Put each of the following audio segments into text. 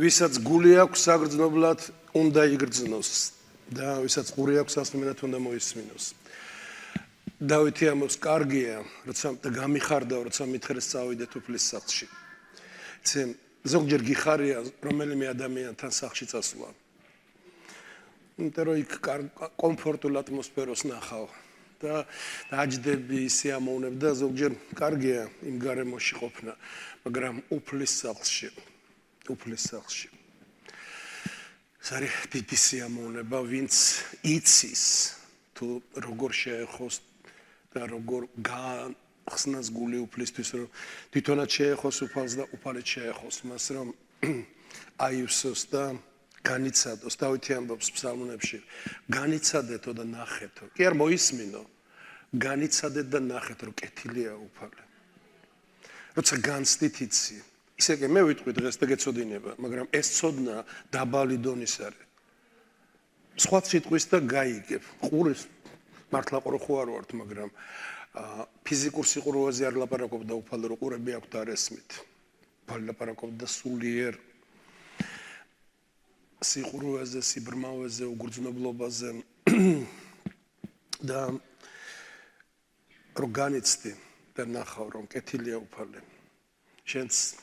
ვისაც გული აქვს საგრძნობლად უნდა იგრძნოს და ვისაც ყური აქვს სასმენად უნდა მოისმინოს. დავითი ამბობს, კარგია, როცა გამიხარდა, როცა მითხრეს წავიდეთ უფლის სახლში. ზოგჯერ გიხარია რომელიმე ადამიანთან სახლში წასვლა. იმიტომ რომ იქ კომფორტულ ატმოსფეროს ნახავ და დაჯდები, სიამოვნებ და ზოგჯერ კარგია იმ გარემოში ყოფნა, მაგრამ უფლის სახლში სარი დიდი სიამოვნება, ვინც იცის თუ როგორ შეეხოს და როგორ გახსნას გული უფლისთვის, რომ თვითონაც შეეხოს უფალს და უფალიც შეეხოს მას, რომ აივსოს და განიცადოს. დავითი ამბობს ფსალმუნებში, განიცადეთო და ნახეთო. კი არ მოისმინო, განიცადეთ და ნახეთ, რომ კეთილია უფალი. როცა განცდით იცი, ისე კი მე ვიტყვი დღეს და გეცოდინება, მაგრამ ეს ცოდნა დაბალი დონის არის. სხვა სიტყვის და გაიგებ. ყურის მართლა ყრუხო არ ვართ, მაგრამ ფიზიკურ სიყურვეზე არ ლაპარაკობდა უფალო, რომ ყურები აქვთ არ ესმით. უფალი ლაპარაკობდა სულიერ სიყურვეზე, სიბრმავეზე, უგრძნობლობაზე და რომ განიცდი და ნახავ, რომ კეთილია უფალი. შენც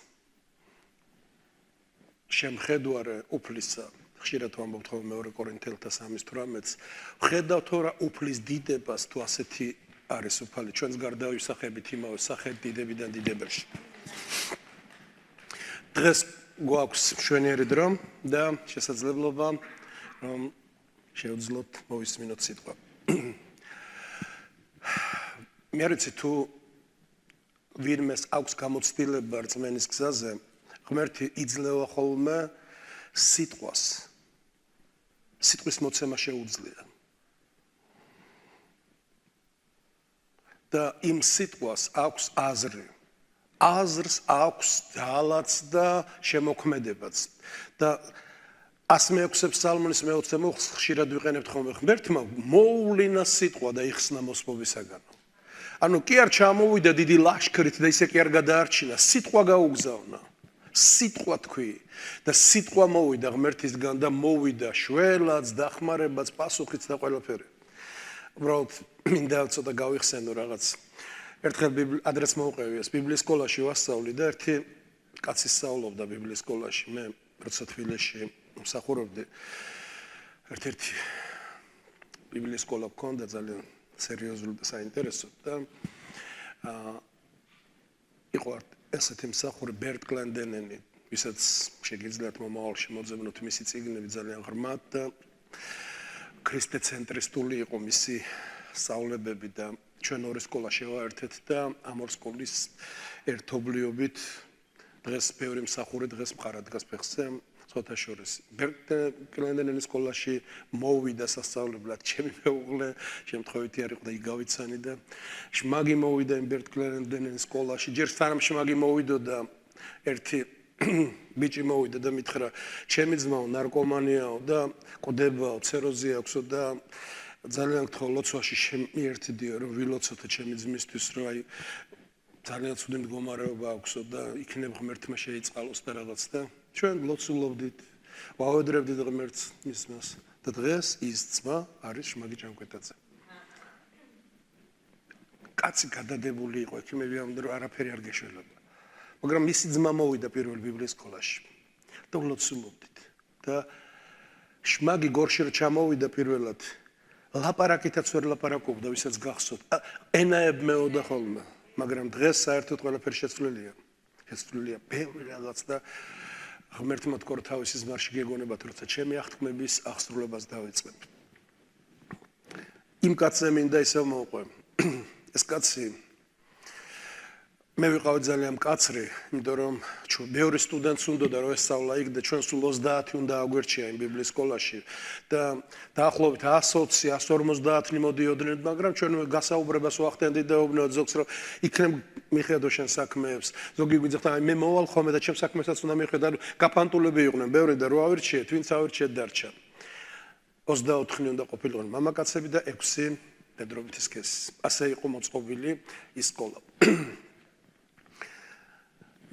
შემხედვარე უფლისა, ხშირად ვამბობთ ხოლმე მეორე კორინთელთა 3:18-ს, ხედავთ რა უფლის დიდებას თუ ასეთი არის უფალი, ჩვენს გარდა ვისახებით იმავე სახედ დიდებიდან დიდებელში. დღეს გვაქვს მშვენიერი დრო და შესაძლებლობა, რომ შევძლოთ მოვისმინოთ სიტყვა. მე არ ვიცი თუ ვინმეს აქვს გამოცდილება რწმენის გზაზე, ღმერთი იძლევა ხოლმე სიტყვის მოცემა შეუძლია. და იმ სიტყვას აქვს აზრი. აზრს აქვს ძალაც და შემოქმედებაც. და 106 ფსალმონის მე-20 ხშირად ვიყენებთ ხოლმე, ღმერთმა მოუვლინა სიტყვა და იხსნა მოსპობისაგან. ანუ კი არ ჩამოვიდა დიდი ლაშქრით და ისე კი არ გადაარჩინა, სიტყვა გაუგზავნა. სიტყვა თქვი და სიტყვა მოვიდა ღმერთისგან და მოვიდა შველაც, დახმარებაც, პასუხიც და ყველაფერი. უბრალოდ მინდა ცოტა გავიხსენო რაღაც. ერთხელ ადრეს მოვყევიეს ბიბლიის სკოლაში ვასწავლი და ერთი კაცი სწავლობდა ბიბლიის სკოლაში. მე როცა თბილისში მსახურობდი, ერთ-ერთი ბიბლიის სკოლა მქონდა ძალიან სერიოზული და საინტერესო და იყო ესეთი მსახური ბერტ კლენდენენი, ვისაც შეგიძლიათ მომავალში მოძებნოთ მისი წიგნები ძალიან ღრმად და ქრისტეცენტრისტული იყო მისი სწავლებები და ჩვენ ორი სკოლა შევაერთეთ და ამ ორ სკოლის ერთობლიობით დღეს ბევრი მსახური დღეს მყარად დგას ფეხზე. სხვათა შორის ბერტ კლენდენენის სკოლაში მოვიდა სასწავლებლად ჩემი მეუღლე, შემთხვევითი არ იყო და იგავიცანი და შმაგი მოვიდა იმ ბერტ კლენდენენის სკოლაში. ჯერ სანამ შმაგი მოვიდოდა, ერთი ბიჭი მოვიდა და მითხრა, ჩემი ძმაო ნარკომანიაო და კვდებაო, ცეროზი აქვსო და ძალიან გთხოვ ლოცვაში შემიერთდიო, რომ ვილოცოთ ჩემი ძმისთვის, რომ აი ძალიან ცუდი მდგომარეობა აქვსო და იქნებ ღმერთმა შეიწყალოს და რაღაც და ჩვენ ლოცულობდით, ვაუედრებდით ღმერთს მისმას და დღეს ის ძმა არის შმაგი ჭანკვეტაძე. კაცი გადადებული იყო, იქ მე ვიამბობ, რომ არაფერი არ გეშველება. მაგრამ მისი ძმა მოვიდა პირველ ბიბლიის სკოლაში და ვლოცულობდით და შმაგი გორში რო ჩამოვიდა პირველად, ლაპარაკითაც ვერ ლაპარაკობდა, ვისაც გახსოვთ, ენაებმეოდა ხოლმე, მაგრამ დღეს საერთოდ ყველაფერი შეცვლილია. შეცვლილია ბევრი რაღაც და ღმერთმა თქო რომ თავისი ზმარში გეგონებათ, როცა ჩემი აღთქმების აღსრულებას დავიწყებ. იმ კაცზე მინდა ისევ მოვყვე. ეს კაცი მე ვიყავი ძალიან მკაცრი, იმიტომ რომ ბევრი სტუდენტს უნდოდა რომ ესწავლა იქ და ჩვენ სულ 30 უნდა აგვერჩია იმ ბიბლიის სკოლაში და დაახლოებით 120, 150 მოდიოდნენ, მაგრამ ჩვენ გასაუბრებას ვახდენდით და ვუბნოთ ზოგს რომ იქნებ მიხედო შენ საქმეებს. ზოგი გვიძახდა, აი მე მოვალ ხოლმე და ჩემ საქმესაც უნდა მიხედა, გაფანტულები იყვნენ ბევრი და რო ავირჩიეთ, ვინც ავირჩიეთ დარჩა. 24 უნდა ყოფილიყო მამაკაცები და 6 მხედრობითი სქესი. ასე იყო მოწყობილი ის სკოლა.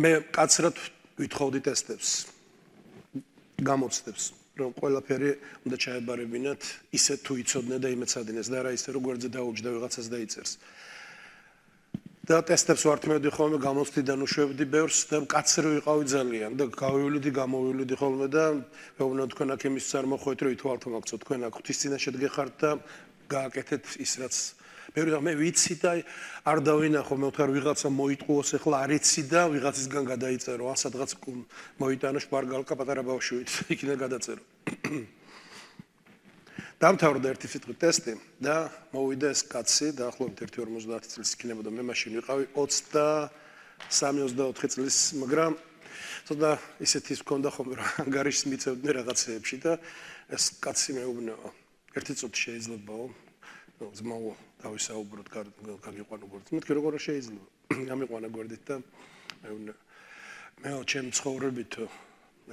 მე კაცრად ვითხოვდი ტესტებს, გამოცდებს, რომ ყველაფერი უნდა ჩაებარებინათ ისე თუ იცოდნენ და იმეცადინეს და არა ისე რომ გვერდზე დაუჯდა ვიღაცას და იწერს. და ტესტებს ვართმევდი ხოლმე, გამოცდიდან უშვებდი ბევრს და კაცრი ვიყავი ძალიან და გავივლიდი, გამოვივლიდი ხოლმე და მეუბნა თქვენ აქ იმის არ მოხვით რომ ითვალთო მაგცო თქვენ აქ ღვთის წინაშე დგეხართ და გააკეთეთ ის რაც მე ვიცი და არ დავინახო მე ვთქარ ვიღაცა მოიტყუოს ახლა არ იცი და ვიღაცისგან გადაიწერო ან სადღაც მოიტანო შპარგალკა პატარა ბავშვით იქიდან გადაწერო დამთავრდა ერთი სიტყვით ტესტი და მოვიდა ეს კაცი დაახლოებით 1-50 წლის იქნებოდა მე მაშინ ვიყავი 23-24 წლის მაგრამ ცოტა ისეთი მქონდა ხოლმე რა ანგარიშს მიწევდნენ რაღაცეებში და ეს კაცი მეუბნება ერთი წუთი შეიძლებაო ზმაო დავისაუბროთ გაგიყვანო გვერდით მეთქი როგორ შეიძლება გამიყვანა გვერდით და მეო ჩემ ცხოვრებით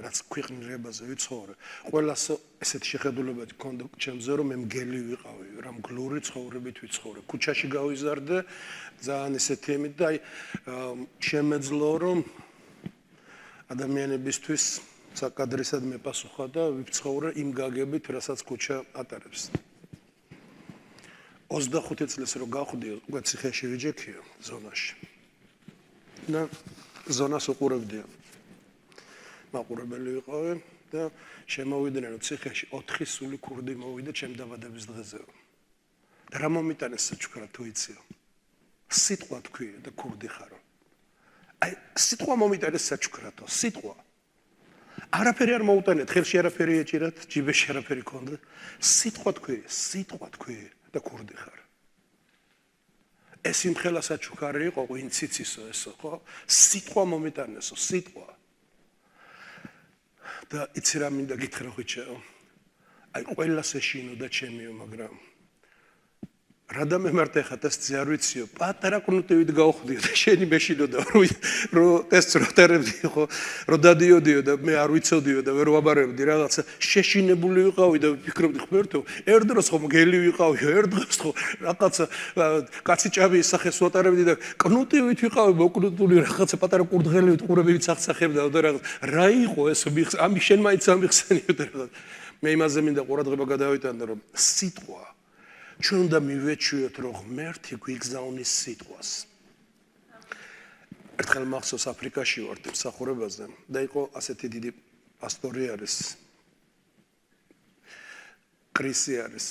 რაც ქვეყნიერებაზე ვიცხოვრე ყველას ესეთი შეხედულება გქონდა ჩემზე რომ მე მგელი ვიყავი რა მგლური ცხოვრებით ვიცხოვრე ქუჩაში გავიზარდე ძალიან ესეთი ემით და აი შემეძლო რომ ადამიანებისთვის საკადრისად მეპასუხა და ვიფცხოვრე იმ გაგებით რასაც ქუჩა ატარებს 25 წელს რო გავხდი უკვე ციხეში ვიჯექია ზონაში და ზონას უყურებდია მაყურებელი ვიყავი და შემოვიდნენ რომ ციხეში 4 სული ქურდი მოვიდა ჩემ დაბადების დღეზე და რა მომიტანეს საჩუქრად თუ იციო სიტყვა თქვი და ქურდი ხარო აი სიტყვა მომიტანეს საჩუქრათო სიტყვა არაფერი არ მოუტანეთ ხელში არაფერი ეჭირათ ჯიბეში არაფერი ქონდა სიტყვა თქვი და ქურდი ხარ ეს იმხელა საჩუქარი იყო ვინც იცისო ესო ხო სიტყვა მომიტანესო სიტყვა და იცი რა მინდა გითხრა ხვიჩაო აი ყველას ეშინო და ჩემიო მაგრამ რა დამემართა ხა ტესტზე არ ვიციო პატარა კნუტივით გავხდიო და შენი მეშინოდა რომ ტესტს რო ტერებდი ხო რომ დადიოდიო და მე არ ვიცოდიო და ვერ ვაბარებდი რაღაცა შეშინებული ვიყავი და ვფიქრობდი ხმერთო ერთ დროს ხომ გელი ვიყავიო ერთ დროს ხო რაღაცა კაცი ჭაბის სახეს ვატარებდი და კნუტივით ვიყავი მოკნუტული რაღაცა პატარა კურდღელივით ყურებივით სახსახებდა და რაღაც რა იყო ეს ამის შენ მაინც ამიხსენიო და რაღაც მე იმაზე მინდა ყურადღება გადავიტანო რომ სიტყვა ჩვენ უნდა მივეჩვიოთ რომ ღმერთი გვიგზავნის სიტყვას ერთხელ მახსოვს აფრიკაში ვარ მსახურებაზე და იყო ასეთი დიდი პასტორი არის კრისი არის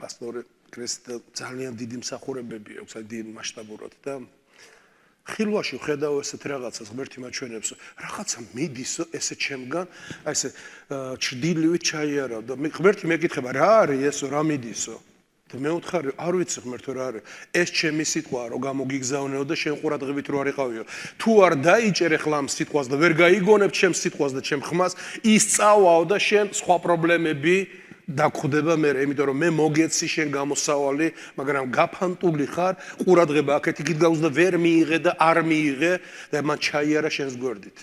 პასტორი კრისი ძალიან დიდი მსახურებები აქვს აი დიდი მასშტაბურად და ხილვაში ხედავ ესეთ რაღაცას ღმერთი მაჩვენებს რაღაცა მიდისო ესე ჩემგან აი ესე ჩრდილივით ჩაიარა და ღმერთი მეკითხება რა არის ესო რა მიდისო და მე ვთხარი არ ვიცი ღმერთო რა არის ეს ჩემი სიტყვაა რომ გამოგიგზავნეო და შენ ყურადღებით რო არ იყავიო თუ არ დაიჭერ ახლა ამ სიტყვას და ვერ გაიგონებ ჩემს სიტყვას და ჩემ ხმას ის წავაო და შენ სხვა პრობლემები დაგხვდება მე იმიტომ რომ მე მოგეცი შენ გამოსავალი მაგრამ გაფანტული ხარ ყურადღება აქეთ იქით გავუზდა ვერ მიიღე და არ მიიღე და მან ჩაიარა შენს გვერდით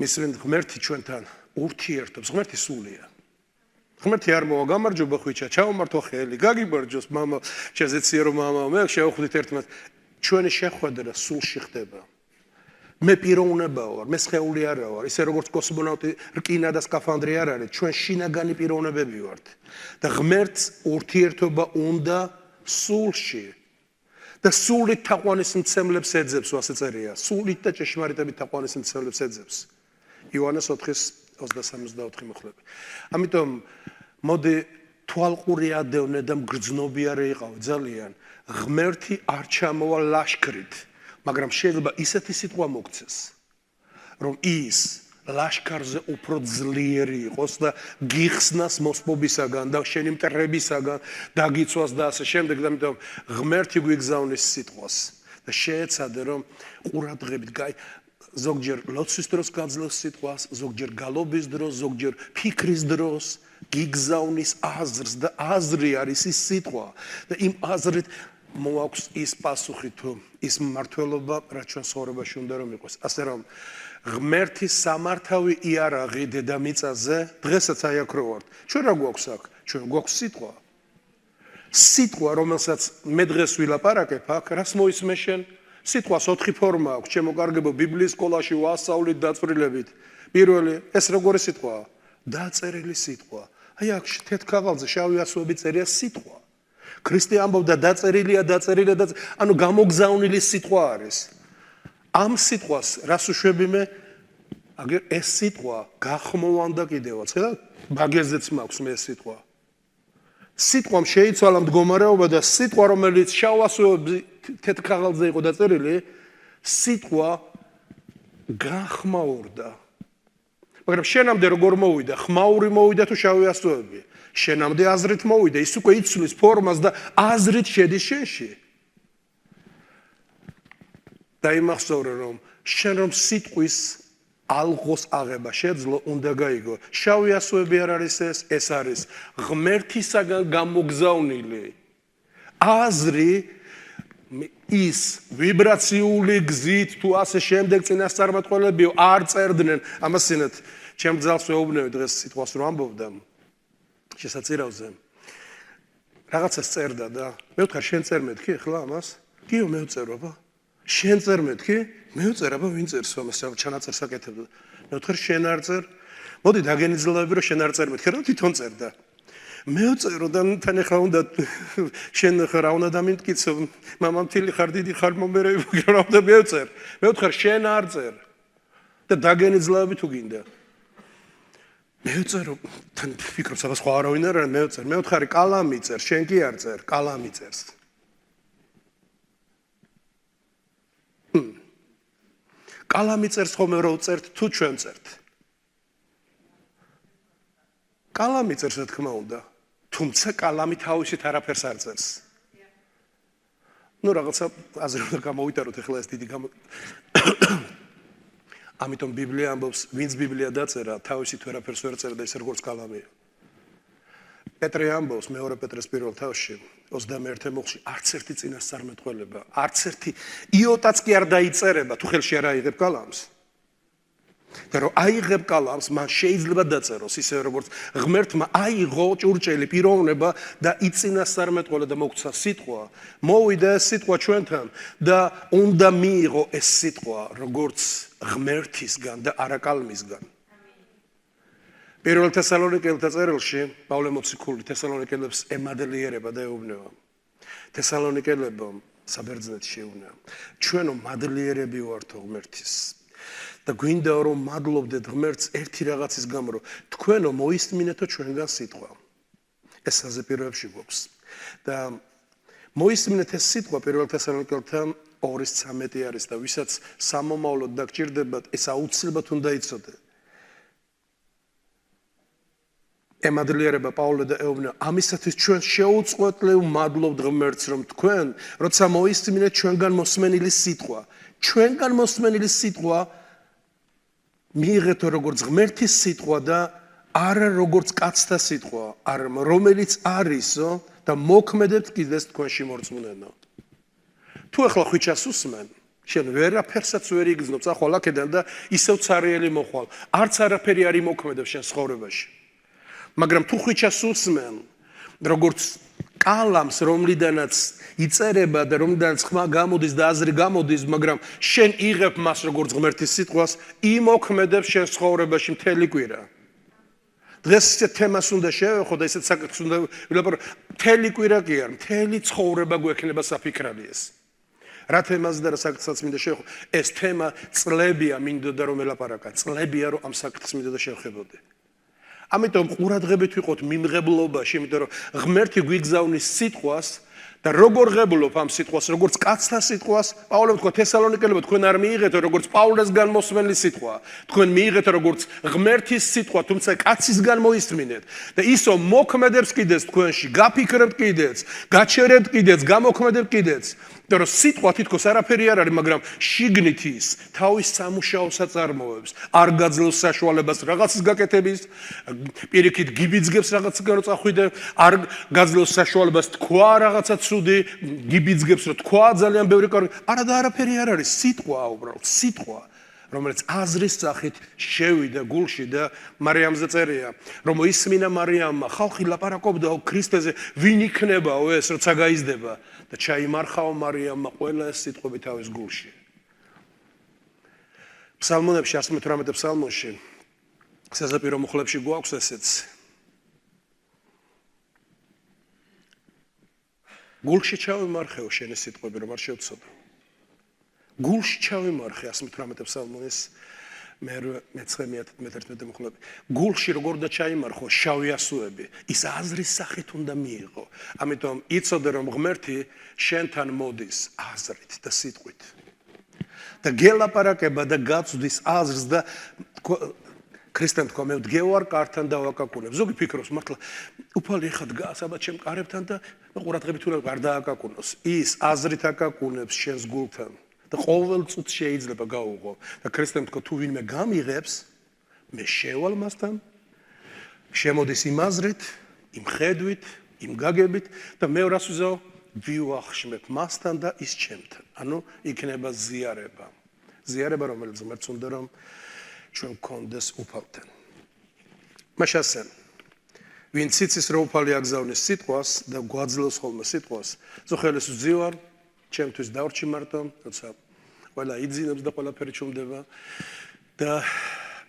მისმენ ღმერთი ჩვენთან ურთიერთობს ღმერთი სულია ღმერთი არ მოვა გამარჯობა ხვიჩა ჩაუმართო ხელი გაგიბარჯოს მამა შეზეციე რომ მამა მე შევხვდით ერთმანეთს ჩვენი შეხვედრა სულში ხდება მე პიროვნება ვარ მე სხეული არა ვარ ისე როგორც კოსმონავტი რკინა და სკაფანდრი არ არის ჩვენ შინაგანი პიროვნებები ვართ და ღმერთს ურთიერთობა უნდა სულში და სულით თაყვანისმცემლებს ეძებს ასე წერია სულით და ჭეშმარიტებით თაყვანისმცემლებს ეძებს იოანეს 4:23 მოხლები ამიტომ მოდი თვალყური ადევნე და მგრძნობიარე იყავი ძალიან ღმერთი არ ჩამოვა ლაშქრით მაგრამ შეიძლება ისეთი სიტყვა მოგცეს რომ ის ლაშქარზე უფრო ძლიერი იყოს და გიხსნას მოსპობისაგან და შენი მტრებისაგან დაგიცვას და ასე შემდეგ და ამიტომ ღმერთი გვიგზავნის სიტყვას და შეეცადე რომ ყურადღებით ზოგჯერ ლოცვის დროს გაძლევს სიტყვას ზოგჯერ გალობის დროს ზოგჯერ ფიქრის დროს გიგზავნის აზრს და აზრი არის ის სიტყვა და იმ აზრით მოაქვს ის პასუხი თუ ის მმართველობა რაც ჩვენ ცხოვრებაში უნდა რომ იყოს ასე რომ ღმერთის სამართავი იარაღი დედამიწაზე დღესაც აი აქ რო ვართ ჩვენ რა გვაქვს აქ ჩვენ გვაქვს სიტყვა სიტყვა, რომელსაც მე დღეს ვილაპარაკებ აქ, რას მოისმე შენ? სიტყვას 4 ფორმა აქვს, ჩემო კარგებო, ბიბლიის სკოლაში ვასწავლით დაწვრილებით. პირველი, ეს როგორი სიტყვაა? დაწერილი სიტყვა. აი აქ თეთრ-ქაღალდზე შავი ასოები წერია სიტყვა. ქრისტე ამბობდა დაწერილია, ანუ გამოგზავნილი სიტყვა არის. ამ სიტყვას რას უშვები მე? აგერ ეს სიტყვა გახმოვანდა კიდევაც, ხედავ? მაგეზეც მაქვს მე ეს სიტყვა. სიტყვამ შეიცვალა მდგომარეობა და სიტყვა, რომელიც შავ ასოებზე თეთრ ქაღალდზე იყო დაწერილი, სიტყვა გახმაურდა. მაგრამ შენამდე როგორ მოვიდა? ხმაური მოვიდა თუ შავი ასოები? შენამდე აზრით მოვიდა, ის უკვე იცვლის ფორმას და აზრით შედის შენში. და იმახსოვრე რომ შენ რომ სიტყვის ალღოს აღება შეძლო, უნდა გაიგო. შავი ასოები არ არის ეს არის ღმერთისაგან გამოგზავნილი აზრი, ის ვიბრაციული გზით თუ ასე შემდეგ წინასწარმეტყველებიო არ წერდნენ. ამასინათ ჩემ ძალს ვეუბნები დღეს სიტყვას რომ ამბობდა შესაწირავზე. რაღაცას წერდა და მე ვთქარ შენ წერ მეთქი ახლა ამას? კიო მე ვწერ აბა. შენ წერ მეთქი? მე ვწერ აბა ვინ წერს ამას ჩანაწერს აკეთებდა. მე ვთქარ შენ არ წერ. მოდი დაგენიძლევები რომ შენ არ წერ მეთქი რა თვითონ წერდა. მე ვწერო და თან ახლა უნდა შენ რა უნდა დამიმტკიცო მამამთილი ხარ დიდი ხარ მომერები რა უნდა მე ვწერ. მე ვთქარ შენ არ წერ. და დაგენიძლევები თუ გინდა. მე ვწერო თან ფიქრობ საბა სხვა არავინ არ არის მე ვწერ. მე ვთქარი კალამი წერ, შენ კი არ წერ, კალამი წერს. კალამი წერს ხოლმე რო წერთ თუ ჩვენ წერთ. კალამი წერს რა თქმა უნდა. თუმცა კალამი თავისით არაფერს არ წერს. ნუ რაღაცა აზრი უნდა გამოვიტაროთ ახლა ეს დიდი ამიტომ ბიბლია ამბობს, ვინც ბიბლია დაწერა, თავისით ვერაფერს ვერ წერდა ის როგორც კალამია. პეტრე ამბობს მეორე პეტრეს პირველ თავში 21 მოხში არც ერთი წინასწარმეტყველება, არც ერთი იოტაც კი არ დაიწერება, თუ ხელში არ აიღებ კალამს. და რომ აიღებ კალამს, მან შეიძლება დაწეროს ისე როგორც ღმერთმა აიღო ჭურჭელი პიროვნება და იწინასწარმეტყველა და მოგცა სიტყვა. მოვიდა ეს სიტყვა ჩვენთან და უნდა მიიღო ეს სიტყვა როგორც ღმერთისგან და არა კალმისგან. პირველ თესალონიკელთა წერილში პავლე მოციქული თესალონიკელებს ემადლიერება და ეუბნება. თესალონიკელებო საბერძნეთში შეუნა. ჩვენო მადლიერები ვართო ღმერთის. და გვინდა რომ მადლობდეთ ღმერთს ერთი რაღაცის გამო, რომ თქვენო მოისმინეთო ჩვენგან სიტყვა. ეს საზეპიროებში გვაქვს. და მოისმინეთ ეს სიტყვა პირველ თესალონიკელთა 2:13 არის და ვისაც სამომავლოდ დაგჭირდებათ, ეს აუცილებლად უნდა იცოდეთ. ემადლიერება პავლე და ეუბნება, ამისათვის ჩვენ შეუწყვეტლივ მადლობთ ღმერთს, რომ თქვენ, როცა მოისმინეთ ჩვენგან მოსმენილი სიტყვა, ჩვენგან მოსმენილი სიტყვა მიიღეთო როგორც ღმერთის სიტყვა და არა როგორც კაცთა სიტყვა, არამედ რომელიც არისო და მოქმედებთ კიდეც თქვენში მორწმუნენო. თუ ახლა ხვიჩას უსმენ, შენ ვერაფერსაც ვერ იგრძნობ ახლა აქედან და ისევ ცარიელი მოხვალ. არც არაფერი არ იმოქმედებს შენ ცხოვრებაში. მაგრამ თუ ხვიჩას უსმენ, როგორც კალამს, რომლიდანაც იწერება და რომლიდანაც ხმა გამოდის და აზრი გამოდის, მაგრამ შენ იღებ მას როგორც ღმერთის სიტყვას, იმოქმედებს შენ ცხოვრებაში მთელი კვირა. დღეს ეს თემას უნდა შევეხო და ესეც საკითხს უნდა ვილაპარაკო. მთელი კვირა კი არ, მთელი ცხოვრება გვექნება საფიქრალი ეს. რა თემაზე და რა საკითხსაც მინდა შევეხო. ეს თემა წლებია მინდოდა რომ ელაპარაკა. წლებია რომ ამ საკითხს მინდოდა შევხებოდე. ამიტომ ყურადღებით ვიყოთ მიმღებლობაში, იმიტომ რომ ღმერთი გვიგზავნის სიტყვას და როგორ ღებულობ ამ სიტყვას, როგორც კაცთა სიტყვას, პავლემ თქვა თესალონიკელებო, თქვენ არ მიიღეთო როგორც პავლესგან მოსმენილი სიტყვა, თქვენ მიიღეთო როგორც ღმერთის სიტყვა, თუმცა კაცისგან მოისმინეთ და ისო მოქმედებს კიდეც თქვენში, გაფიქრებთ კიდეც, გაჩერებთ კიდეც, გამოქმედებთ კიდეც. და რომ სიტყვა თითქოს არაფერი არ არის, მაგრამ შიგნით ის თავის სამუშაოს აწარმოებს, არ გაძლევს საშუალებას რაღაცის გაკეთების, პირიქით გიბიძგებს რაღაცის განწახვიდე, არ გაძლევს საშუალებას თქვა რაღაცა ცუდი, გიბიძგებს რომ თქვა ძალიან ბევრი კარგი, არა და არაფერი არ არის, სიტყვაა უბრალოდ, სიტყვა. რომელიც აზრის სახით შევიდა გულში და მარიამზე წერია, რომ ისმინა მარიამმა, ხალხი ლაპარაკობდა ქრისტეზე, ვინ იქნებაო ეს, როცა გაიზრდება და ჩაიმარხაო მარიამმა ყველა ეს სიტყვები თავის გულში. ფსალმონებში 118 ფსალმონში საზაპირო მუხლებში გვაქვს ესეც. გულში ჩავიმარხეო შენი სიტყვები, რომ არ შევცოდო. გულში ჩავიმარხე 118 ფსალმონის მე-11 მუხლები. გულში როგორ და ჩაიმარხო შავი ასოები, ის აზრის სახით უნდა მიიღო. ამიტომ იცოდე რომ ღმერთი შენთან მოდის აზრით და სიტყვით. და გელაპარაკება და გაწვდის აზრს და ქრისტემ თქვა მე ვდგევარ კართან და ვაკაკუნებ. ზოგი ფიქრობს მართლა უფალი ხა დგას აბა ჩემ კარებთან და ყურადღებით უნდა არ დააკაკუნოს. ის აზრით აკაკუნებს შენს გულთან და ყოველ წუთს შეიძლება გაუღო. და ქრისტემ თქვა თუ ვინმე გამიღებს მე შევალ მასთან შემოდის იმ აზრით, იმ ხედვით, იმ გაგებით და მე რას ვიზაო ვიუახშმებ მასთან და ის ჩემთან. ანუ იქნება ზიარება. ზიარება რომელიც ღმერთს უნდა რომ ჩვენ გქონდეს უფალთან. მაშასენ ვინც იცის რომ უფალი აგზავნის სიტყვას და გვაძლევს ხოლმე სიტყვას, ზოხელეს ვძივარ, ჩემთვის დავრჩი მარტო, როცა ყველა იძინებს და ყველაფერი ჩუმდება და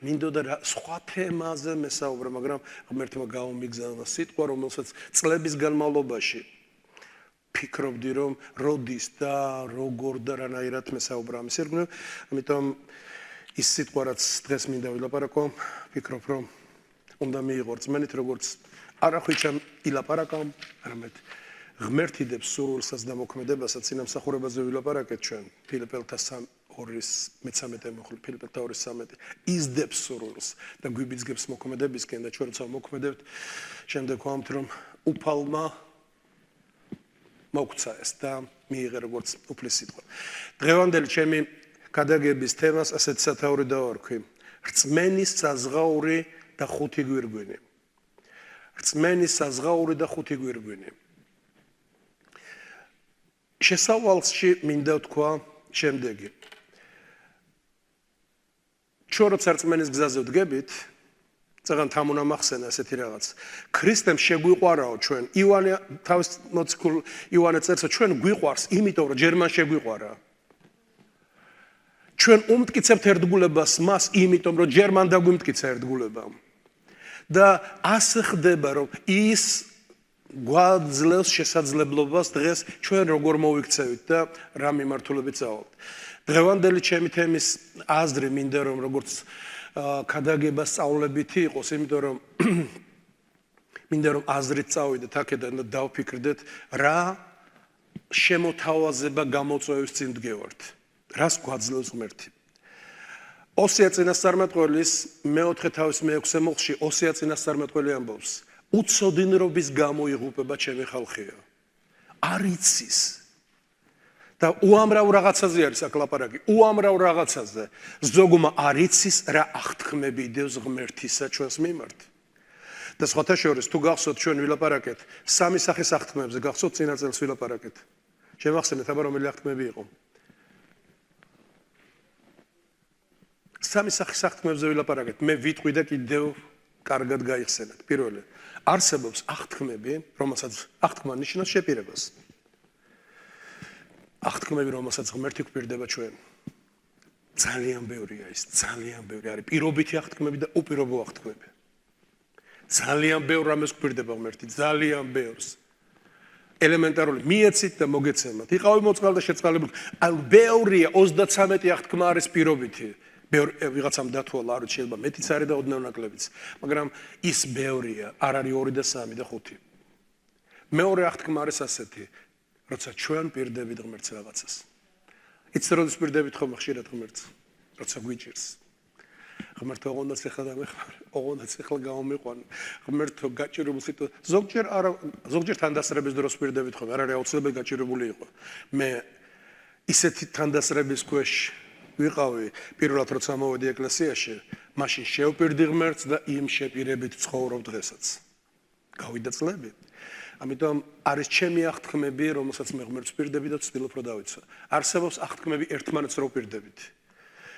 მინდოდა რა სხვა თემაზე მესაუბრა, მაგრამ ღმერთმა გაუმიგზავნა სიტყვა, რომელსაც წლების განმავლობაში ფიქრობდი რომ როდის და როგორ და რანაირად მესაუბრა ამის ირგვლივ, ამიტომ ის სიტყვა რაც დღეს მინდა ვილაპარაკო, ფიქრობ რომ უნდა მიიღო რწმენით, როგორც არა ხვიჩამ ილაპარაკამ, არამედ ღმერთი დებს სურვილსაც და მოქმედებასაც წინამსახურებაზე ვილაპარაკეთ ჩვენ ფილიპელთა 2:13 მოხლი ფილიპელთა 2:13 ის დებს სურვილს და გვიბიძგებს მოქმედებისკენ და ჩვენ როცა მოქმედებთ შემდეგ ვამბობთ რომ უფალმა მოგცა ეს და მიიღე როგორც უფლის სიტყვა. დღევანდელი ჩემი გადაგების თემას ასეთ სათაური დავარქვი. რწმენის საზღაური და ხუთი გვირგვინი. რწმენის საზღაური და ხუთი გვირგვინი. შესავალში მინდა ვთქვა შემდეგი. ჩვენ როცა რწმენის გზაზე ვდგებით, წაღან თან უნდა მახსენა ესეთი რაღაც. ქრისტემ შეგვიყვარაო ჩვენ. ივანე თავის მოციქულ ივანე წერს, ჩვენ გვიყვარს, იმიტომ რომ ჯერ მან შეგვიყვარა. ჩვენ უმტკიცებთ ერთგულებას მას, იმიტომ რომ ჯერ მან დაგვიმტკიცა ერთგულება. და ასე ხდება, რომ ის გვაძლევს შესაძლებლობას დღეს ჩვენ როგორ მოვიქცევით და რა მიმართულებით წავავთ. დღევანდელი ჩემი თემის აზრი მინდა რომ როგორც ქადაგება სწავლებითი იყოს, იმიტომ რომ მინდა რომ აზრით წავიდეთ აქედან და დავფიქრდეთ რა შემოთავაზება გამოწვევის წინ დგევართ. რას გვაძლევს ღმერთი. ოსია წინასწარმეტყველის მეოთხე თავის მე-6 მუხლში ოსია წინასწარმეტყველი ამბობს უცოდინრობის გამო იღუპება ჩემი ხალხია. არ იცის. და უამრავ რაღაცაზე არის აქ ლაპარაკი. უამრავ რაღაცაზე. ზოგმა არ იცის რა აღთქმები დევს ღმერთისა ჩვენს მიმართ. და სხვათა შორის თუ გახსოვთ ჩვენ ვილაპარაკეთ სამი სახის აღთქმებზე, გახსოვთ წინა წელს ვილაპარაკეთ. შემახსენეთ აბა რომელი აღთქმები იყო. სამი სახის აღთქმებზე ვილაპარაკეთ. მე ვიტყვი და კიდევ კარგად გაიხსენეთ. პირველი არსებობს აღთქმები, რომელსაც აღთქმა ნიშნავს შეპირებას. აღთქმები, რომელსაც ღმერთი გვპირდება ჩვენ. ძალიან ბევრია ის, ძალიან ბევრი არის პირობითი აღთქმები და უპირობო აღთქმები. ძალიან ბევრ რამეს გვპირდება ღმერთი, ძალიან ბევრს. ელემენტარული მიეცით და მოგეცემათ. იყავი მოწყალ და შეწყალებული. აი ბევრია 33 აღთქმა არის პირობითი. ვიღაცამ დათვალა, არ შეიძლება მეტიც არის და ოდნავ ნაკლებიც, მაგრამ ის ბევრია, არ არის 2 და 3 და 5. მეორე აღთქმა არის ასეთი, როცა ჩვენ პირდებით ღმერთს რაღაცას. იცით როდის პირდებით ხომ ხშირად ღმერთს, როცა გვიჭირს. ღმერთო ოღონდაც ახლა დამეხმარე, ოღონდაც ახლა გამომიყვანე. ღმერთო გაჭირებულ სიტუაციაზე, ზოგჯერ თანდასწრების დროს პირდებით ხომ, არ არის აუცილებელი გაჭირებული იყო. მე ისეთი თანდასწრების ქვეშ ვიყავი პირველად როცა მოვედი ეკლესიაში, მაშინ შევპირდი ღმერთს და იმ შეპირებით ცხოვრობ დღესაც. გავიდა წლები. ამიტომ არის ჩემი აღთქმები, რომელსაც მე ღმერთს ვპირდები და ვცდილობ რომ დავიცვა. არსებობს აღთქმები ერთმანეთს რო ვპირდებით.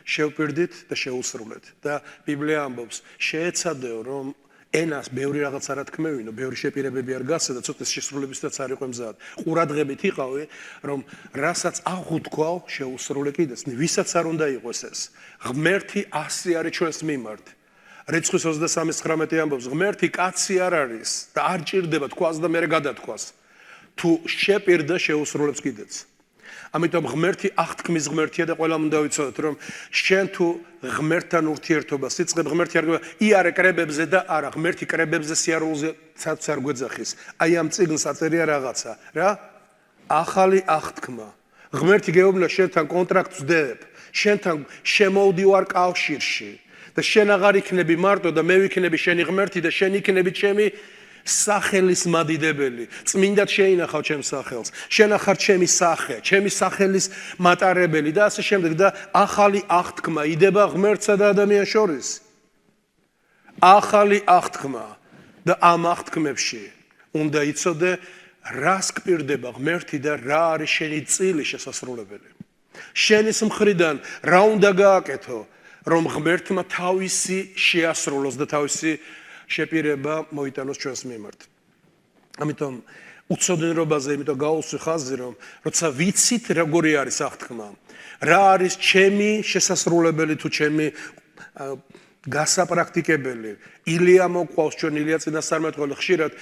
შევპირდით და შეუსრულეთ და ბიბლია ამბობს შეეცადეო რომ ენას ბევრი რაღაც არ ათქმევინო, ბევრი შეპირებები არ გასცე და ცოტა შესრულებისთაც არ იყო მზად. ყურადღებით იყავი, რომ რასაც აღუთქვაო, შეუსრულე კიდეც. ვისაც არ უნდა იყოს ეს. ღმერთი 100 არის ჩვენს მიმართ. რიცხვის 23:19 ამბობს, ღმერთი კაცი არ არის და არ ჭირდება თქვას და მერე გადათქვას. თუ შეპირდა შეუსრულებს კიდეც. ამიტომ ღმერთი აღთქმის ღმერთია და ყველამ უნდა ვიცოდეთ რომ შენ თუ ღმერთთან ურთიერთობას იწყებ ღმერთი არ იარე კრებებზე და არა ღმერთი კრებებზე სიარულზე ცაც არ გვეძახის აი ამ წიგნს აწერია რაღაცა რა ახალი აღთქმა ღმერთი გეუბნა შენთან კონტრაქტს ვდებ შენთან შემოვდივარ კავშირში და შენ აღარ იქნები მარტო და მე ვიქნები შენი ღმერთი და შენ იქნები ჩემი სახელის მადიდებელი წმინდად შეინახავ ჩემს სახელს შენახარ ჩემი სახე ჩემი სახელის მატარებელი და ასე შემდეგ და ახალი აღთქმა იდება ღმერთსა და ადამიანს შორის ახალი აღთქმა და ამ აღთქმებში უნდა იცოდე რას გპირდება ღმერთი და რა არის შენი წილი შესასრულებელი შენის მხრიდან რა უნდა გააკეთო რომ ღმერთმა თავისი შეასრულოს და თავისი შეპირება მოიტანოს ჩვენს მიმართ. ამიტომ უცოდინრობაზე იმიტომ გაუსვი ხაზი რომ როცა ვიცით როგორი არის აღთქმა, რა არის ჩემი შესასრულებელი თუ ჩემი გასაპრაქტიკებელი. ილია მოყვავს ჩვენ ილია წინასწარმეტყველი ხშირად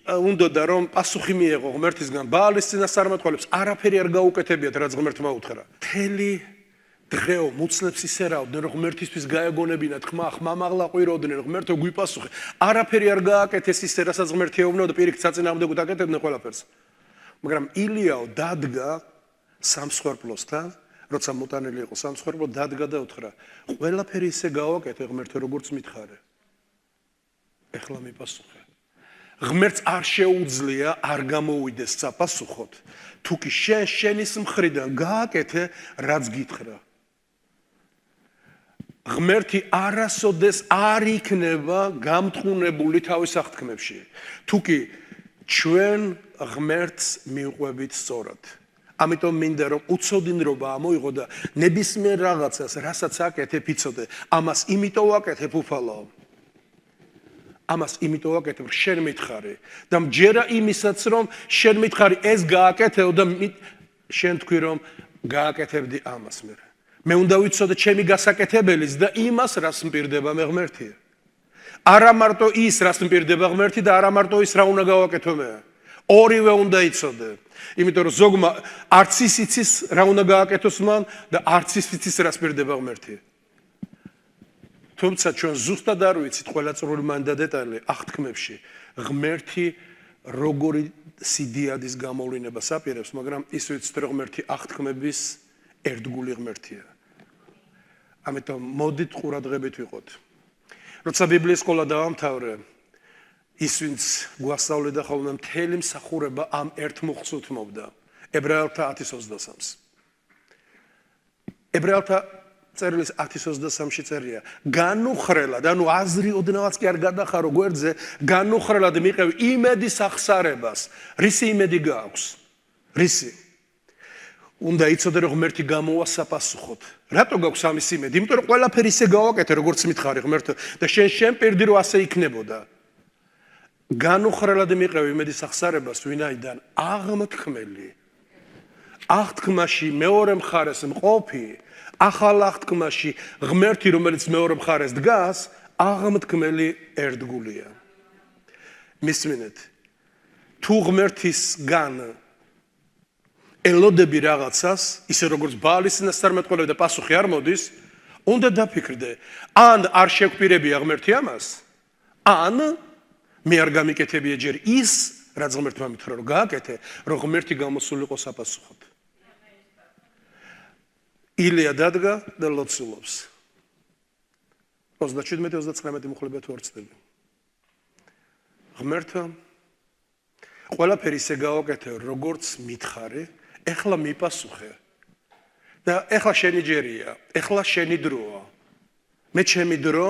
უნდა რომ პასუხი მიეღო ღმერთისგან ბაალის წინასწარმეტყველებს არაფერი არ გაუკეთებიათ რაც ღმერთმა უთხრა. თელი დღეო მუცლებს ისე რავდნენ რომ ღმერთისთვის გაეგონებინა თქმა ხმამაღლა ყვიროდნენ ღმერთო გვიპასუხე არაფერი არ გააკეთეს ისე რასაც ღმერთი ეუბნა და პირიქით საწინააღმდეგოდ აკეთებდნენ ყველაფერს მაგრამ ილიაო დადგა სამსხვერპლოსთან როცა მოტანილი იყო სამსხვერპლო დადგა და უთხრა ყველაფერი ისე გავაკეთე ღმერთო როგორც მითხარე ეხლა მიპასუხე ღმერთს არ შეუძლია არ გამოვიდეს საპასუხოდ თუკი შენის მხრიდან გააკეთე რაც გითხრა ღმერთი არასოდეს არ იქნება გამთხუნებული თავის აღთქმებში თუკი ჩვენ ღმერთს მივყვებით სწორად ამიტომ მინდა რომ უცოდინრობა ამოიღო და ნებისმიერ რაღაცას რასაც აკეთებ იცოდე ამას იმიტომ ვაკეთებ უფალო ამას იმიტომ ვაკეთებ რომ შენ მითხარი და მჯერა იმისაც რომ შენ მითხარი ეს გააკეთეო და შენ თქვი რომ გააკეთებდი ამას მე უნდა ვიცოდე ჩემი გასაკეთებელის და იმას რას მპირდება მე ღმერთი არა მარტო ის რას მპირდება ღმერთი და არა მარტო ის რა უნდა გავაკეთო მე ორივე უნდა იცოდე იმიტომ რომ ზოგმა არც ის იცის რა უნდა გააკეთოს მან და არც ის იცის რას მპირდება ღმერთი თუმცა ჩვენ ზუსტად არ ვიცით ყველა წრული მან და დეტალი აღთქმებში ღმერთი როგორი სიდიადის გამოვლინებას აპირებს მაგრამ ის ვიცით რომ ღმერთი აღთქმების ერთგული ღმერთია ამიტომ მოდით ყურადღებით ვიყოთ როცა ბიბლიის სკოლა დავამთავრე ის ვინც გვასწავლიდა ხოლმე მთელი მსახურება ამ ერთ მუხლს უთმობდა ებრაელთა 10:23-ს ებრაელთა წერილის 10:23-ში წერია განუხრელად ანუ აზრი ოდნავაც კი არ გადახარო გვერდზე განუხრელად მიყევი იმედის ახსარებას რისი იმედი გააქვს რისი უნდა იცოდე რომ ღმერთი გამოვა საპასუხოდ რატო გაქვს ამის იმედი იმიტომ რომ ყველაფერი ისე გავაკეთე როგორც მითხარი ღმერთო და შენ პირდი რომ ასე იქნებოდა განუხრელად მიყევი იმედის ახსარებას ვინაიდან აღმთქმელი აღთქმაში მეორე მხარეს მყოფი ახალ აღთქმაში ღმერთი რომელიც მეორე მხარეს დგას აღმთქმელი ერთგულია მისმინეთ თუ ღმერთისგან ელოდები რაღაცას ისე როგორც ბაალის წინასწარმეტყველები და პასუხი არ მოდის უნდა დაფიქრდე ან არ შეგვპირებია ღმერთი ამას ან მე არ გამიკეთებია ჯერ ის რაც ღმერთმა მითხრა რომ გააკეთე რომ ღმერთი გამოსულიყო საპასუხოდ ილია დადგა და ლოცულობს 37-39 მუხლები თუ არ ვწდები ღმერთო ყველაფერი ისე გავაკეთე როგორც მითხარი ეხლა მიპასუხე და ეხლა შენი ჯერია ეხლა შენი დროა მე ჩემი დრო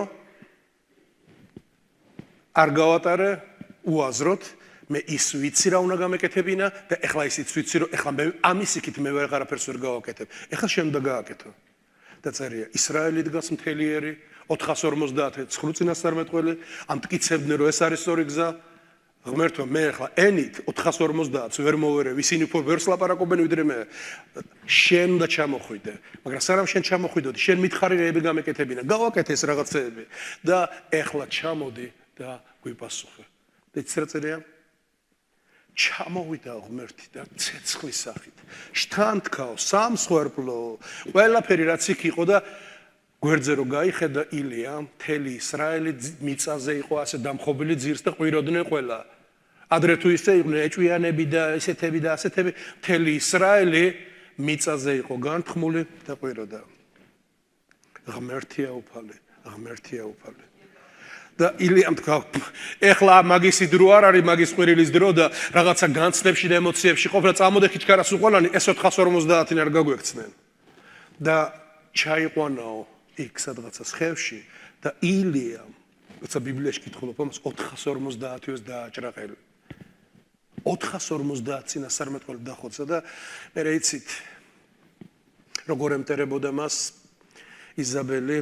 არ გავატარე უაზროდ მე ის ვიცი რა უნდა გამეკეთებინა და ეხლა ისიც ვიცი რომ ეხლა მე ამის იქით მე ვეღარაფერს ვერ გავაკეთებ ეხლა შენ უნდა გააკეთო დაწერია ისრაელი დგას მთელიერი 459 წინასწარმეტყველი ამ მტკიცებდნენ რომ ეს არის სწორი გზა ღმერთო მე ახლა ენით 450 ვერ მოვერე ისინი უფრო ვერს ლაპარაკობენ ვიდრე მე შენ უნდა ჩამოხვიდე მაგრამ სანამ შენ ჩამოხვიდოდი შენ მითხარი რეები გამეკეთებინა გავაკეთე ეს რაღაცეები და ახლა ჩამოდი და გვიპასუხე და იცი რა წერია ჩამოვიდა ღმერთი და ცეცხლის სახით შთანთქაო სამსხვერპლო ყველაფერი რაც იქ იყო და გვერდზე რო გაიხედა ილია მთელი ისრაელი მიწაზე იყო ასე დამხობილი ძირს და ყვიროდნენ ყველა ადრე თუ ისე იყვნენ ეჭვიანები და ესეთები და ასეთები მთელი ისრაელი მიწაზე იყო განთქმული და ყვიროდა ღმერთია უფალი და ილიამ თქვა ეხლა მაგისი დრო არ არის მაგის ყვირილის დრო და რაღაცა განცდებში და ემოციებში ყოფნა წამოდე ხიჩქარას უყოლანი ეს 450-ი არ გაგვექცნენ და ჩაიყვანაო იქ სადღაცა ხევში და ილიამ როცა ბიბლიაში კითხულობ ამას 450-ის დააჭრაყელი 450 წინასწარმეტყველი დახოცა და მე რა იცით როგორ ემტერებოდა მას იზაბელი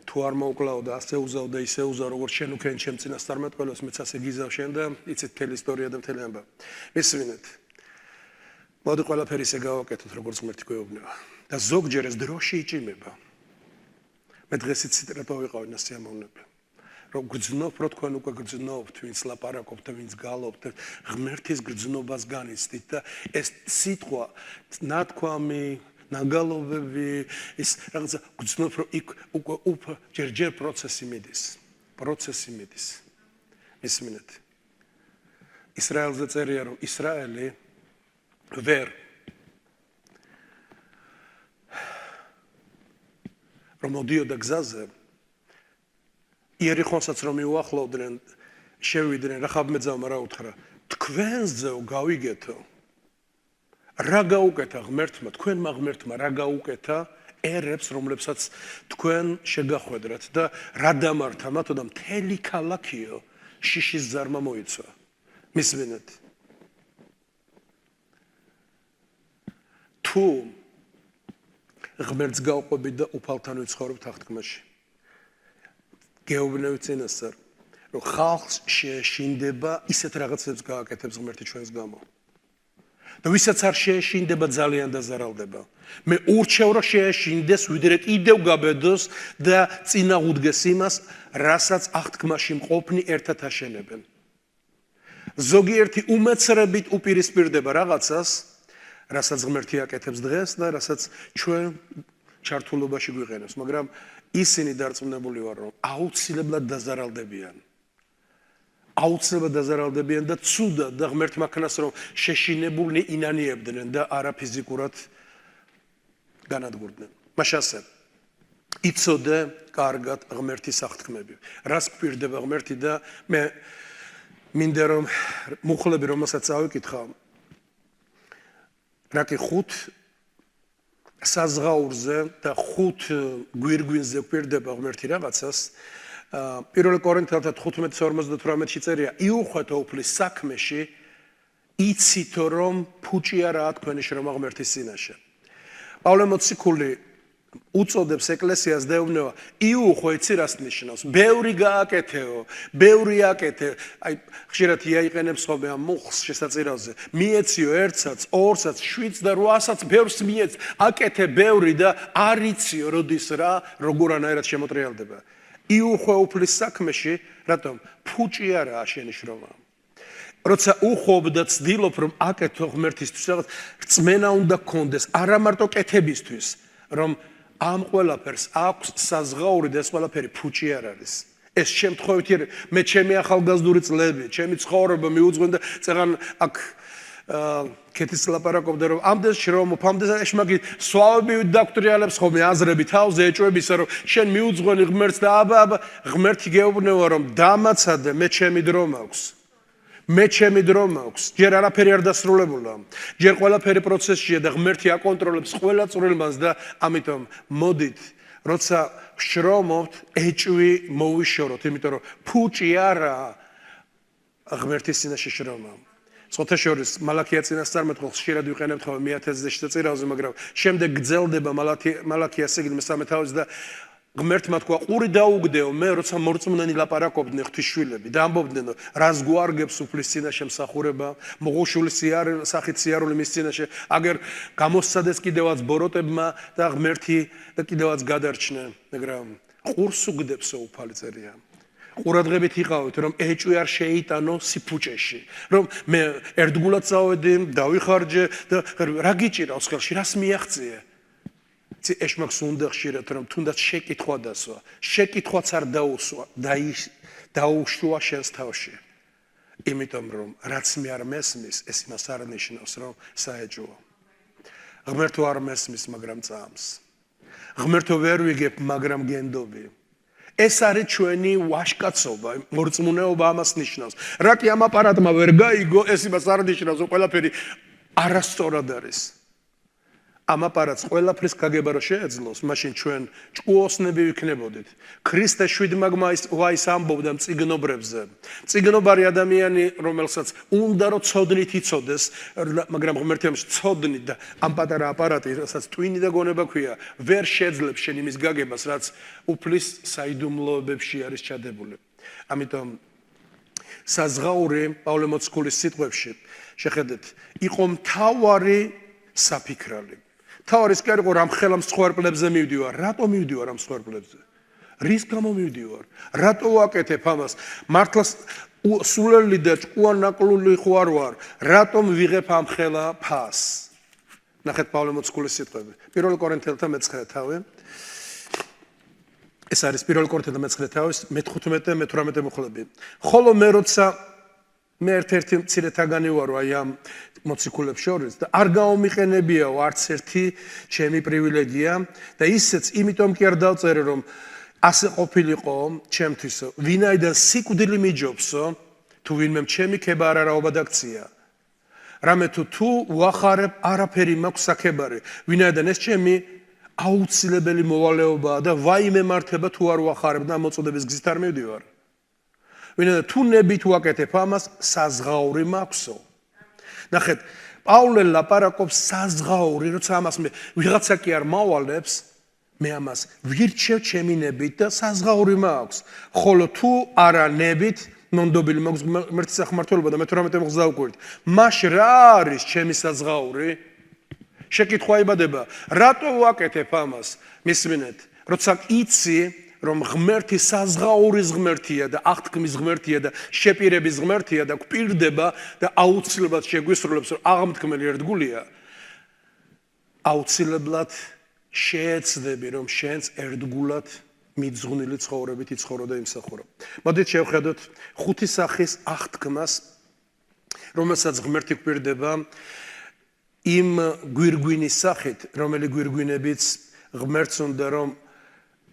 თუ არ მოუკლაოდა ასე უზავდა ისე უზავ როგორც შენ უკენ ჩემ წინასწარმეტყველს მეც ასე გიზავ შენ და იცით მთელი ისტორია და მთელი ამბავი მისვინეთ მოდი ყველაფერი ისე გავაკეთოთ როგორც ღმერთი გვეუბნება და ზოგჯერ ეს დროში იჭიმება მე დღეს იცით რა დავიყავი და სიამოვნები რომ გძნობ რო თქვენ უკვე გძნობთ ვინც ლაპარაკობთ და ვინც გალობთ ღმერთის გძნობას განიცდით და ეს სიტყვა ნათქვამი ნაგალობები ის რაღაცა გძნობ რომ იქ უკვე ჯერ პროცესი მიდის მისმინეთ ისრაელზე წერია რომ ისრაელი ვერ რომ მოდიოდა გზაზე იერიხონსაც რომ მიუახლოვდნენ შევიდნენ რახაბმეძავმა რა უთხრა თქვენზეო გავიგეთო რა გაუკეთა ღმერთმა თქვენმა ღმერთმა რა გაუკეთა ერებს რომლებსაც თქვენ შეგახვედრათ და რა დამართა მათო და მთელი ქალაქიო შიშის ზარმა მოიცვა მისვენეთ თუ ღმერთს გავყვებით და უფალთან ვიცხოვრობთ აღთქმაში გეუბნევით წინასწარ რომ ხალხს შეეშინდება ისეთ რაღაცებს გააკეთებს ღმერთი ჩვენს გამო და ვისაც არ შეეშინდება ძალიან დაზარალდება მე ურჩევ რომ შეეშინდეს ვიდრე კიდევ გაბედოს და წინა უდგეს იმას რასაც აღთქმაში მყოფნი ერთად აშენებენ ზოგიერთი უმეცრებით უპირისპირდება რაღაცას რასაც ღმერთი აკეთებს დღეს და რასაც ჩვენ ჩართულობაში გვიყენებს მაგრამ ისინი დარწმუნებული ვარ რომ აუცილებლად დაზარალდებიან და ცუდად და ღმერთმა ქნას რომ შეშინებულნი ინანიებდნენ და არა ფიზიკურად განადგურდნენ მაშასე იცოდე კარგად ღმერთის აღთქმები რას გვპირდება ღმერთი და მე მინდა რომ მუხლები რომელსაც წავიკითხავ რაკი 5 საზღაურზე და 5 გვირგვინზე გვპირდება ღმერთი რაღაცას პირველ კორინთელთა 15:58-ში წერია იუხვეთო უფლის საქმეში იცითო რომ ფუჭი არაა თქვენი შრომა ღმერთის წინაშე პავლე მოციქული უწოდებს ეკლესიას და ეუბნება იუხვო იცი რას ნიშნავს ბევრი გააკეთეო ბევრი აკეთე აი ხშირად იაიყენებს ხოლმე ამ მუხლს შესაწირავზე მიეციო 1-ს 2-ს 7-ს და 8-ს ბევრს მიეც აკეთე ბევრი და არ იციო როდის რა როგორანაირად შემოტრიალდება იუხვე უფლის საქმეში რატომ ფუჭი არაა შენი შრომა როცა უხობ და ცდილობ რომ აკეთო ღმერთისთვის რაღაც რწმენა უნდა გქონდეს არა მარტო კეთებისთვის რომ ამ ყველაფერს აქვს საზღაური და ეს ყველაფერი ფუჭი არ არის ეს შემთხვევით მე ჩემი ახალგაზრდული წლები ჩემი ცხოვრება მიუძღვენ და წეგან აქ კეთის ლაპარაკობდა რომ ამდენს შრომობ ამდენს მაგის სვავები დაქტრიალებს ხოლმე აზრები თავზე ეჭვებისა რომ შენ მიუძღვენი ღმერთს და აბა ღმერთი გეუბნება რომ დამაცადე მე ჩემი დრო მაქვს ჯერ არაფერი არ დასრულებულა ჯერ ყველაფერი პროცესშია და ღმერთი აკონტროლებს ყველა წვრილმანს და ამიტომ მოდით როცა შრომობთ ეჭვი მოვიშოროთ იმიტომ რომ ფუჭი არა ღმერთის წინაშე შრომა სოთაშორის მალაქია წინასწარმეტყველს ხშირად ვიყენებთ ხოლმე მეათეზე შეწირავზე, მაგრამ შემდეგ გრძელდება მალაქიას სიგნე 13 თავის და ღმერთმა თქვა ყური დაუგდეო მე როცა მორწმუნენი ლაპარაკობდნენ ღვთისშვილები და ამბობდნენ რას გვარგებს უფლის წინაშე მსახურება მოღუშული სახით სიარული მის წინაშე აგერ გამოსცადეს კიდევაც ბოროტებმა და ღმერთი და კიდევაც გადარჩნენ მაგრამ ყურს უგდებსო უფალი წერია ყურადღებით იყავით რომ ეჭვი არ შეიტანო სიფუჭეში რომ მე ერთგულად წავედი დავიხარჯე და რა გიჭირავს ხელში რას მიაღწიე ეშმაკს უნდა ხშირად რომ თუნდაც შეკითხვა დასვა შეკითხვაც არ დაუშვა შენს თავში იმიტომ რომ რაც მე არ მესმის ეს იმას არ ნიშნავს რომ საეჭვო ღმერთო არ მესმის მაგრამ წამს ღმერთო ვერ ვიგებ მაგრამ გენდობი ეს არის ჩვენი ვაშკაცობა მორწმუნეობა ამას ნიშნავს რა კი ამ აპარატმა ვერ გაიგო ეს იმას არ ნიშნავს რომ ყველაფერი არასწორად არის ამ აპარატს ყველაფრის გაგება რო შეეძლოს, მაშინ ჩვენ ჭკუოსნები ვიქნებოდით. ქრისტე შვიდმაგმაის ამბობდა მწიგნობრებზე. მწიგნობარი ადამიანი, რომელსაც უნდა რომ ცოდნით იცოდეს, მაგრამ ღმერთი ამის ცოდნით და ამ პატარა აპარატი, რასაც ტვინი და გონება ქვია, ვერ შეძლებს შენ იმის გაგებას, რაც უფლის საიდუმლოებებში არის ჩადებული. ამიტომ საზღაური პავლე მოციქულის სიტყვებში შეხედეთ, იყო მთავარი საფიქრალი. თავარის კი არ იყო რამ ხელამ მსხვერპლებზე მივდივარ. რატომ მივდივარ ამ მსხვერპლებზე? რის გამო მივდივარ? რატო ვაკეთებ ამას? მართლა სულელი და ჭკუანაკლული ხوار ვარ. რატომ ვიღებ ამ ხელა ფას? ნახეთ პავლე მოციქულის სიტყვები. 1 კორინთელთა 9 თავი. ეს არის 1 კორინთელთა 9 თავის 15 და 18 მუხლები. ხოლო მე როცა მე ერთ-ერთი მცირეთაგანი ვარო აი ამ მოციქულებს შორის და არ გაომიყენებიაო არც ერთი ჩემი პრივილეგია და ისეც იმიტომ კი არ დავწერე რომ ასე ყოფილიყო ჩემთვისო ვინაიდან სიკვდილი მიჯობსო თუ ვინმე ჩემი ქება არ არაობა დაქცია რამე თუ ვახარებ არაფერი მაქვს საქებარი ვინაიდან ეს ჩემი აუცილებელი მოვალეობაა და ვაიმე მართება თუ არ ვახარებ და მოწოდების გზით არ მივდივარ ვინაიდან თუ ნებით ვაკეთებ ამას საზღაური მაქვსო ნახეთ პავლე ლაპარაკობს საზღაური როცა ამას მე ვიღაცა კი არ მავალებს მე ამას ვირჩევ ჩემი ნებით და საზღაური მაქვს ხოლო თუ არა ნებით ნონდობილი მაქვს ღმერთის სახმართველობა და 18 მუხლს დავკვირთ მაშ რა არის ჩემი საზღაური შეკითხვა იბადება რატო ვაკეთებ ამას მისმინეთ როცა იცი რომ ღმერთი საზღაურის ღმერთია და აღთქმის ღმერთია და შეპირების ღმერთია და გვპირდება და აუცილებლად შეგვისრულებს რომ აღმთქმელი ერთგულია აუცილებლად შეეცდები რომ შენს ერთგულად მიძღვნილი ცხოვრებით იცხოვრო და იმსახურო. მოდით შევხედოთ ხუთი სახის აღთქმას რომელსაც ღმერთი გვპირდება იმ გვირგვინის სახით რომელი გვირგვინებიც ღმერთს უნდა რომ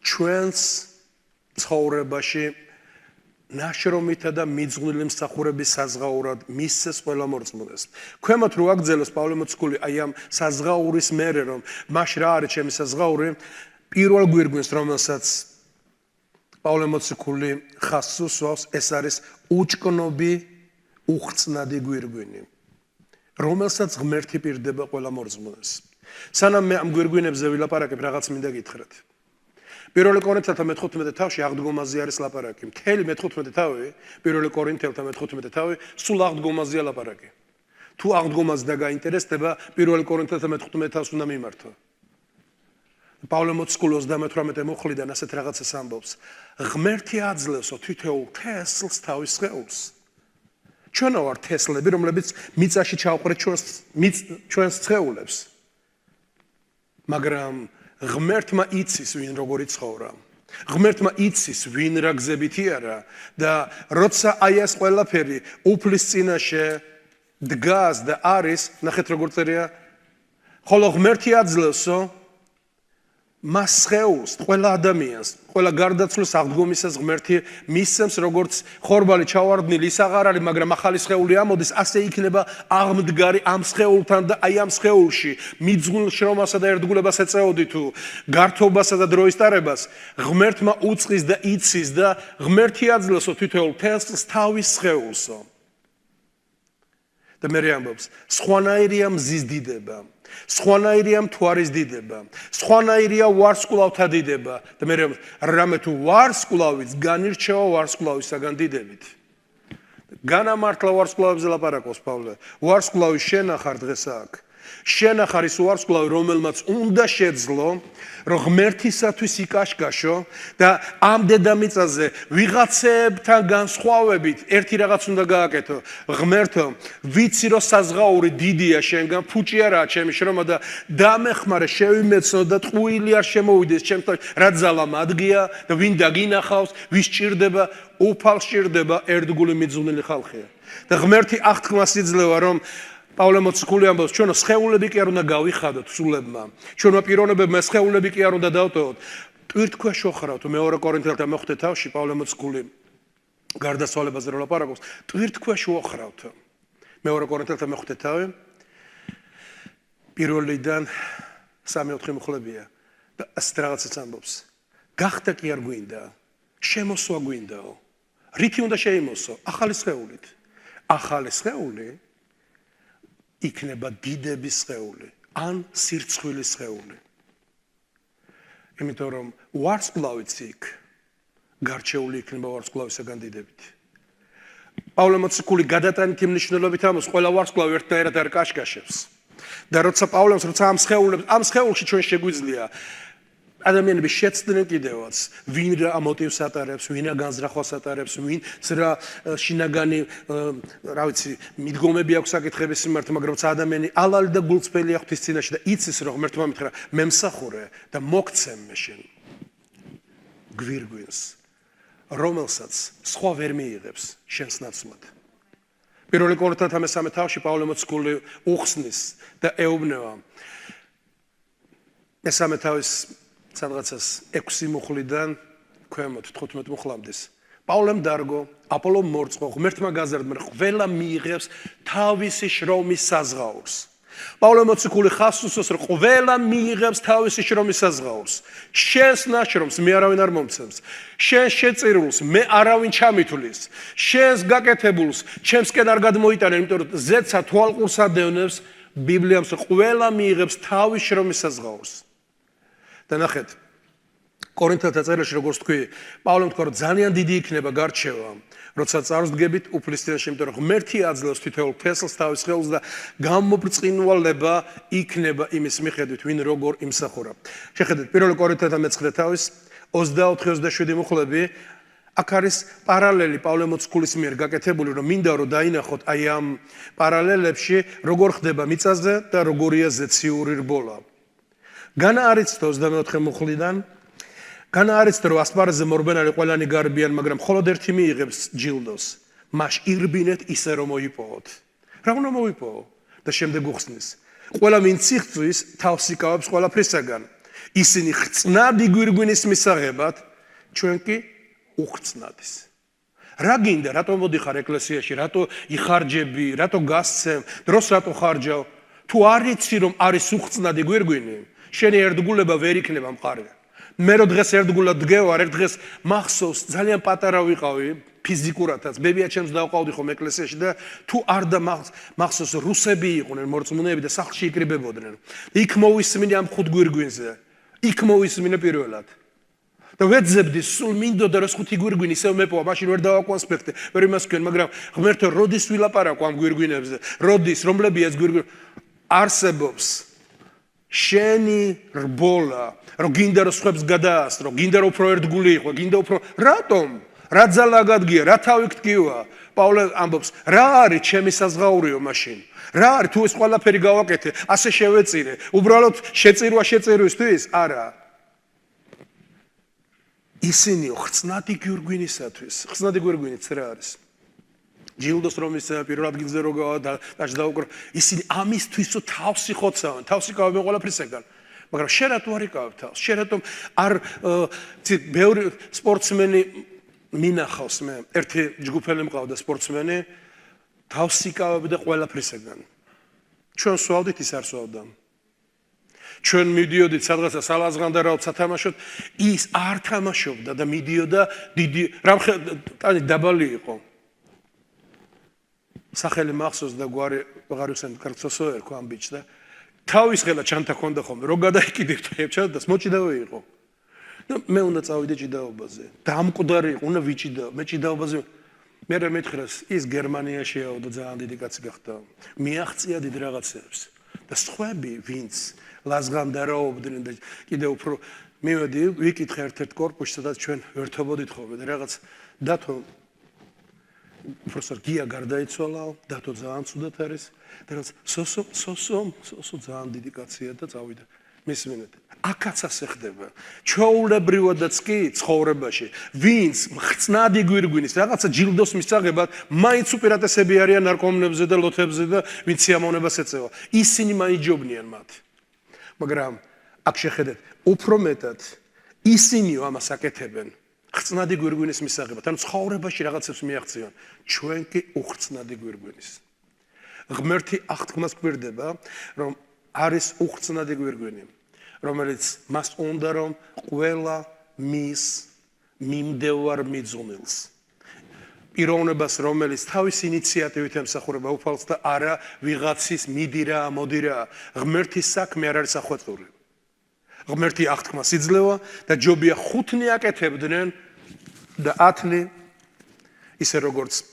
ჩვენს ცხოვრებაში ნაშრომითა და მიძღვნილი მსახურების საზღაურად მისცეს ყველა მორწმუნეს. ქვემოთ რო აგძელოს პავლე მოციქული აი ამ საზღაურის მერე რომ მაშ რა არის ჩემი საზღაური პირველ გვირგვინს რომელსაც პავლე მოციქული ხაზს უსვავს ეს არის უჭკნობი უხრწნადი გვირგვინი რომელსაც ღმერთი პირდება ყველა მორწმუნეს. სანამ მე ამ გვირგვინებზე ვილაპარაკებ რაღაც მინდა გითხრათ. 1 კორინთელთა 15 თავში აღდგომაზე არის ლაპარაკი. მთელი 15 თავი 1 კორინთელთა 15 თავი სულ აღდგომაზეა ლაპარაკი. თუ აღდგომაზე დაგაინტერესდება 1 კორინთელთა 15 თავს უნდა მიმართო. პავლე მოციქული 38 მუხლიდან ასეთ რაღაცას ამბობს. ღმერთი აძლევსო თითოეულ თესლს თავის სხეულს. ჩვენ ვართ თესლები, რომლებიც მიწაში ჩავყრეთ ჩვენს სხეულებს. მაგრამ ღმერთმა იცის ვინ როგორი ცხოვრა. ღმერთმა იცის ვინ რა გზებით იარა და როცა აი ეს ყველაფერი უფლის წინაშე დგას და არის, ნახეთ როგორ წერია, ხოლო ღმერთი აძლევსო მას სხეულს, ყველა ადამიანს, ყველა გარდაცვლის აღდგომისას ღმერთი მისცემს როგორც ხორბალი ჩავარდნილი ის აღარ არის, მაგრამ ახალი სხეული ამოდის, ასე იქნება აღმდგარი ამ სხეულთან და აი ამ სხეულში მიძღვნილ შრომასა და ერთგულებას ეწეოდი თუ გართობასა და დროის ტარებას ღმერთმა უწყის და იცის და ღმერთი აძლევსო თითოეულ თესლს თავის სხეულსო. და მე ამბობს, სხვანაირია მზის დიდება, სხვანაირია მთვარის დიდება, სხვანაირია ვარსკვლავთა დიდება და მე ამბობს, რამე თუ ვარსკვლავიც განირჩევა ვარსკვლავისაგან დიდებით. განამართლა ვარსკვლავებზე ლაპარაკობს პავლე. ვარსკვლავი შენახარ დღეს აქ. შენახარ ის ვარსკვლავი, რომელმაც უნდა შეძლო, რომ ღმერთისათვის იკაშკაშო და ამ დედამიწაზე ვიღაცებთან განსხვავებით ერთი რაღაც უნდა გააკეთო. ღმერთო, ვიცი რომ საზღაური დიდია შენგან, ფუჭი არაა ჩემი შრომა და დამეხმარე შევიმეცნო და ტყუილი არ შემოვიდეს ჩემთან, რა ძალა მადგია და ვინ დაგინახავს, ვის ჭირდება, უფალს ჭირდება ერთგული მიძღვნილი ხალხია. და ღმერთი აღთქმას იძლევა რომ პავლე მოციქული ამბობს, ჩვენო სხეულები კი არ უნდა გავიხადოთ სულებმა. ჩვენო პიროვნებებმა სხეულები კი არ უნდა დავტოვოთ. ტვირთქვეშ ოხრავთ, მეორე კორინთელთა მეხუთე თავში პავლე მოციქული გარდაცვალებაზე რო ლაპარაკობს, ტვირთქვეშ ოხრავთ. მეორე კორინთელთა მეხუთე თავი პირველიდან 3-4 მუხლებია და ასეთ რაღაცას ამბობს. გახდა კი არ გვინდა, შემოსვა გვინდაო. რითი უნდა შეიმოსო? ახალი სხეულით. ახალი სხეული იქნება დიდების სხეული, ან სირცხვილის სხეული. იმიტომ რომ ვარსკვლავიც იქ გარჩეული იქნება ვარსკვლავისაგან დიდებით. პავლე მოციქული გადატანითი მნიშვნელობით ამბობს, ყველა ვარსკვლავი ერთნაირად არ კაშკაშებს. და როცა პავლემს ამ სხეულში ჩვენ შეგვიძლია ადამიანები შეცდნენ კიდევაც, ვინ რა მოტივს ატარებს, ვინ რა განზრახვას ატარებს, ვინ რა შინაგანი, რა ვიცი, მიდგომები აქვს საკითხების მიმართ, მაგრამ ადამიანი ალალი და გულწრფელი აქვს ის წინაშე და იცის რომ ღმერთმა მითხრა, მე მსახურე და მოგცემ მე შენ გვირგვინს, რომელსაც სხვა ვერ მიიღებს შენს ნაცვლად. პირველი კორინთელთა მესამე თავში პავლე მოციქული უხსნის და ეუბნება მესამე თავის სადღაცას 6 მუხლიდან ქვემოთ 15 მუხლამდე. პავლემ დარგო, აპოლომ მორწყო, ღმერთმა გაზარდმა, ყველა მიიღებს თავისი შრომის საზღაურს. პავლე მოციქული ხას უსვამს, რომ ყველა მიიღებს თავისი შრომის საზღაურს. შენს ნაშრომს მე არავინ არ მომცემს. შენს შეწირულს მე არავინ ჩამითვლის. შენს გაკეთებულს ჩემსკენ არ გადმოიტანენ, იმიტომ რომ ზეცა თვალყურს ადევნებს ბიბლიამს, ყველა მიიღებს თავის შრომის საზღაურს. და ნახეთ, კორინთელთა წერილში როგორც თქვი, პავლემ თქვა, რომ ძალიან დიდი იქნება გარჩევა, როცა წარსდგებით უფლისწინაშე, იმიტომ რომ ღმერთი აძლევს თითოეულ თესლს თავის სხეულს და გამობრწყინვალება იქნება იმის მიხედვით, ვინ როგორ იმსახურა. შეხედეთ, პირველი კორინთელთა მე-9 თავის 24-27 მუხლები, აქ არის პარალელი პავლე მოციქულის მიერ გაკეთებული, რომ მინდა რომ დაინახოთ აი ამ პარალელებში, როგორ ხდება მიწაზე და როგორია ზეციური რბოლა. განა არიცთო 24 მუხლიდან, განა არიცთო რომ ასპარეზზე მორბენალი ყველანი გარბიან, მაგრამ მხოლოდ ერთი მიიღებს ჯილდოს. მას ირბინეთ ისე რომ მოიპოვოთ. რა უნდა მოიპოვო? და შემდეგ უხსნის. ყველა ვინც იღწვის, თავს იკავებს ყველაფრისაგან. ისინი ხწნადი გვირგვინის მისაღებად, ჩვენ კი უხწნადის. რა გინდა, რატომ მოდიხარ ეკლესიაში, რატო იხარჯები, რატო გასცემ, დროს რატო ხარჯავ? თუ არ იცი რომ არის უხწნადი გვირგვინი, შენი ერთგულება ვერ იქნება მყარი. მე რო დღეს ერთგულად დგევარ, ერთ დღეს მახსოვს, ძალიან პატარა ვიყავი ფიზიკურადაც, ბებია ჩემს დავყავდი ხომ ეკლესიაში და თუ არ და მახსოვს რუსები იყვნენ მორწმუნეები და სახლში იკრიბებოდნენ. იქ მოვისმინე ამ 5 გვირგვინზე. იქ მოვისმინე პირველად. და ვეძებდი, სულ მინდოდა რომ 5 გვირგვინი ისევ მეპოვა, მაშინ ვერ დავაკონსპექტე, ვერ იმასკენ, მაგრამ ღმერთო, როდის ვილაპარაკო ამ გვირგვინებზე? როდის, რომლებია ეს გვირგვინი? არსებობს შენი რბოლა, რომ გინდა რომ სხვებს გადაასწრო, გინდა რომ უფრო ერთგული იყო, გინდა უფრო რატომ? რა ძალა გადგია, რა თავი გტკივა? პავლე ამბობს, რა არის ჩემი საზღაურიო მაშინ? რა არის თუ ეს ყველაფერი გავაკეთე, ასე შევეწირე? უბრალოდ შეწირვისთვის? არა. ისინი ხწნადი გვირგვინისათვის, ხწნადი გვირგვინიც რა არის? ჯილდოს რომ ის პირველ ადგილზე რო დაჭდა უკრო, ისინი ამისთვის თავს იხოცავენ, თავს იკავებენ ყველაფრისაგან. მაგრამ შენ რატო არ იკავებ თავს? შენ რატომ არ ბევრი სპორტსმენი მინახავს მე, ერთი ჯგუფელი მყავდა სპორტსმენი, თავს იკავებდა ყველაფრისაგან. ჩვენ სვავდით, ის არ სვავდა. ჩვენ მიდიოდით სადღაცა სალაზღანდარავთ სათამაშოდ, ის არ თამაშობდა და მიდიოდა დიდი, რამხელა დაბალი იყო. სახელი მახსოვს და გვარი ვაღარიოსენ კარცოსო ერქვა ამ ბიჭს და თავის ხელა ჩანთა ქონდა ხოლმე რო გადაიკიდებთ ეფჩადას მოჭიდავე იყო და მე უნდა წავიდე ჭიდაობაზე და ამ მკვდარი იყო უნდა ვიჭიდაო მე ჭიდაობაზე მე მეთხრას ის გერმანიაშიაო და ძალიან დიდი კაცი გახდა მიაღწია დიდ რაღაცებს და სხვები ვინც ლაზღამდარაობდნენ და კიდე უფრო მივედი ვიკითხე ერთ-ერთ კორპუსში სადაც ჩვენ ვერთობოდით ხოლმე და რაღაც დათო პროფესორ გია გარდაიცვალა დათო ძალიან ცუდად არის და რაღაც სოსო ძალიან დიდი კაცია და წავიდა მისმინეთ აქაც ასე ხდება ჩვეულებრივადაც კი ცხოვრებაში ვინც ხწნადი გვირგვინის რაღაცა ჯილდოს მისაღებად მაინც უპირატესები არიან ნარკომანებზე და ლოთებზე და ვინც სიამოვნებას ეწევა ისინი მაიჯობნიან მათ მაგრამ აქ შეხედეთ უფრო მეტად ისინიო ამას აკეთებენ ხწნადი გვირგვინის მისაღებად ან ცხოვრებაში რაღაცებს მიაღწევენ ჩვენ კი უხწნადი გვირგვინის ღმერთი აღთქმას გვირდება რომ არის უხწნადი გვირგვინი რომელიც მას უნდა რომ ყველა მის მიმდევარ მიძღვნილს პიროვნებას რომელიც თავის ინიციატივით ემსახურება უფალს და არა ვიღაცის მიდირა მოდირა ღმერთის საქმე არ არის ახვეწური ღმერთი აღთქმას იძლევა და ჯობია 5-ნი აკეთებდნენ და 10-ნი ისე როგორც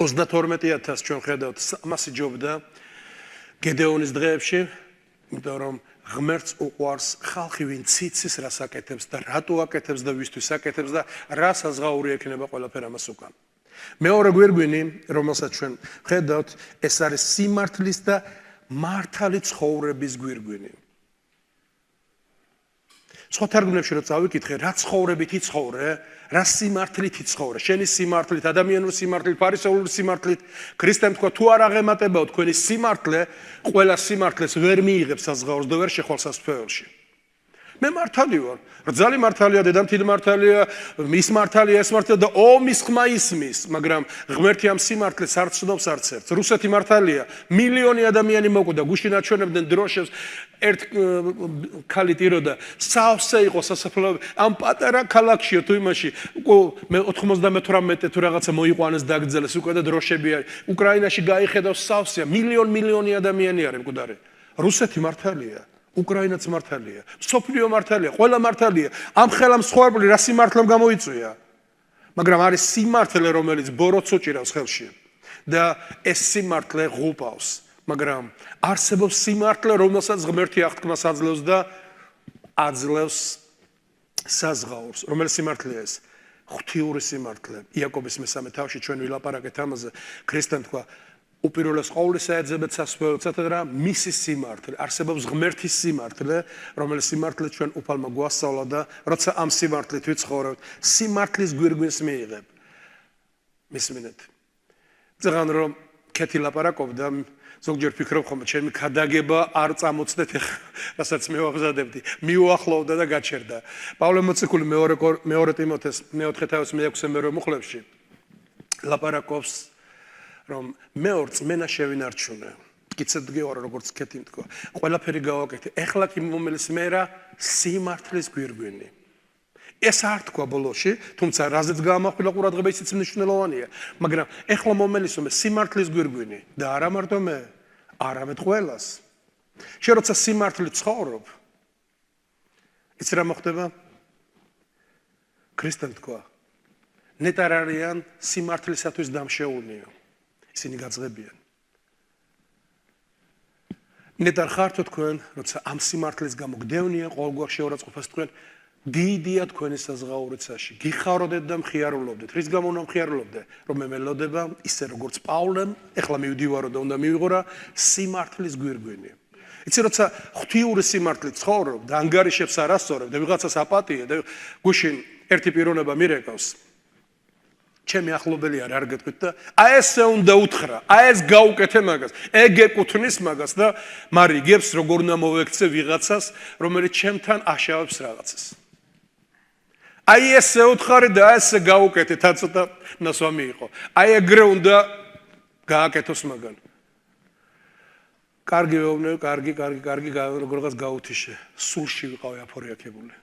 32,000 ჩვენ ხედავთ ამას იჯობდა გედეონის დღეებში იმიტომ რომ ღმერთს უყვარს ხალხი ვინ ციცის რას აკეთებს და რატო აკეთებს და ვისთვის აკეთებს და რა საზღაური ექნება ყველაფერ ამას უკან მეორე გვირგვინი რომელსაც ჩვენ ხედავთ ეს არის სიმართლის და მართალი ცხოვრების გვირგვინი სხვა თარგმანებში რო წავიკითხე რა ცხოვრებით იცხოვრე რა სიმართლით იცხოვრე შენი სიმართლით ადამიანური სიმართლით ფარისეულური სიმართლით ქრისტემ თქვა თუ არ აღემატებაო თქვენი სიმართლე ყველა სიმართლეს ვერ მიიღებს საზღაურს და ვერ შეხვალ სასწრაფოებში მე მართალი ვარ რძალი მართალია დედამთილი მართალია მის მართალია ეს მართალია და ომის ხმა ისმის მაგრამ ღმერთი ამ სიმართლეს არ ცნობს არც ერთს რუსეთი მართალია მილიონი ადამიანი მოკვდა გუშინ აჩვენებდნენ დროშებს ერთ ქალი ტიროდა სავსე იყო სასაფლაო ამ პატარა ქალაქშიო თუ იმაში მე 98 თუ რაღაცა მოიყვანეს დაგძელეს უკვე და დროშები არის უკრაინაში გაიხედავს სავსეა მილიონი ადამიანი არის მკვდარი რუსეთი მართალია უკრაინაც მართალია, სოფლიო მართალია, ყველა მართალია. ამ ხელამ სხვაობრივი რა სიმართლემ გამოიწვია. მაგრამ არის სიმართლე, რომელიც ბოროტს უჭირავს ხელში. და ეს სიმართლე ღუპავს. მაგრამ არსებობს სიმართლე, რომელსაც ღმერთი აღთქმას აძლევს და აძლევს საზღაურს. რომელიც სიმართლეა ეს? ღვთიური სიმართლე. იაკობის მესამე თავში ჩვენ ვილაპარაკეთ ამაზე. ქრისტემ თქვა უპირველეს ყოვლისა ეძებეთ სასწაულსაც და მისი სიმართლე არსებობს ღმერთის სიმართლე რომელიც სიმართლე ჩვენ უფალმა გვასწავლა და როცა ამ სიმართლით ვიცხოვრებთ სიმართლის გვირგვინს მიიღებ მისმინეთ ზღან რომ კეთი ლაპარაკობდა ზოგჯერ ფიქრობ ხომ ჩემი ქადაგება არ წამოწდეთ რასაც მე ვაღზადებდი მიუახლოვდა და გაჩერდა პავლე მოციქული მეორე ტიმოთეს მე-4 თავის მე-6 მუხლებში ლაპარაკობს რომ მეორე წმენა შევინარჩუნე. კიცად გეორა როგორც კეთიმ თქვა. ყველაფერი გავაკეთე. ეხლა კი მომელის მერა სიმართლის გვირგვინი. ეს არ თქვა ბოლოში, თუმცა რაზეც გაამახვილა ყურადღება ისიც მნიშვნელოვანია, მაგრამ ეხლა მომელის სიმართლის გვირგვინი და არა მარტო მე, არამედ ყველას. შენ როცა სიმართლით ცხოვრობ, იცი რა მოხდება? ქრისტემ თქვა, ნეტარ არიან სიმართლისათვის დამშეულნიო. ისინი გაძღებიან. ნეტარ ხართო თქვენ, როცა ამ სიმართლის გამო გდევნიან ყოველგვარ შეურაცხყოფას თქვენ, დიდია თქვენი საზღაურიცაში. გიხაროდეთ და მხიარულობდეთ. რის გამო უნდა მხიარულობდე? რომ მე მელოდება, ისე როგორც პავლემ, ეხლა მივდივარო და უნდა მივიღო სიმართლის გვირგვინი. იცი როცა ღვთიური სიმართლით ცხოვრობ და ანგარიშებს არ ასწორებ და ვიღაცას აპატიე და გუშინ ერთი პიროვნება მირეკავს. ჩემი ახლობელი არ გეტყვით და ესე უნდა უთხრა, ეს გაუკეთე მაგას, ეგ ეკუთვნის მაგას და მარიგებს როგორ უნდა მოვექცე ვიღაცას, რომელიც ჩემთან აშავებს რაღაცას. ესე უთხარი და ესე გაუკეთე, თან ცოტა ნასვამი იყო. ეგრე უნდა გააკეთოს მაგან. კარგი ვეუბნები, კარგი, როგორღაც გაუთიშე. სულში ვიყავი აფორიაქებული.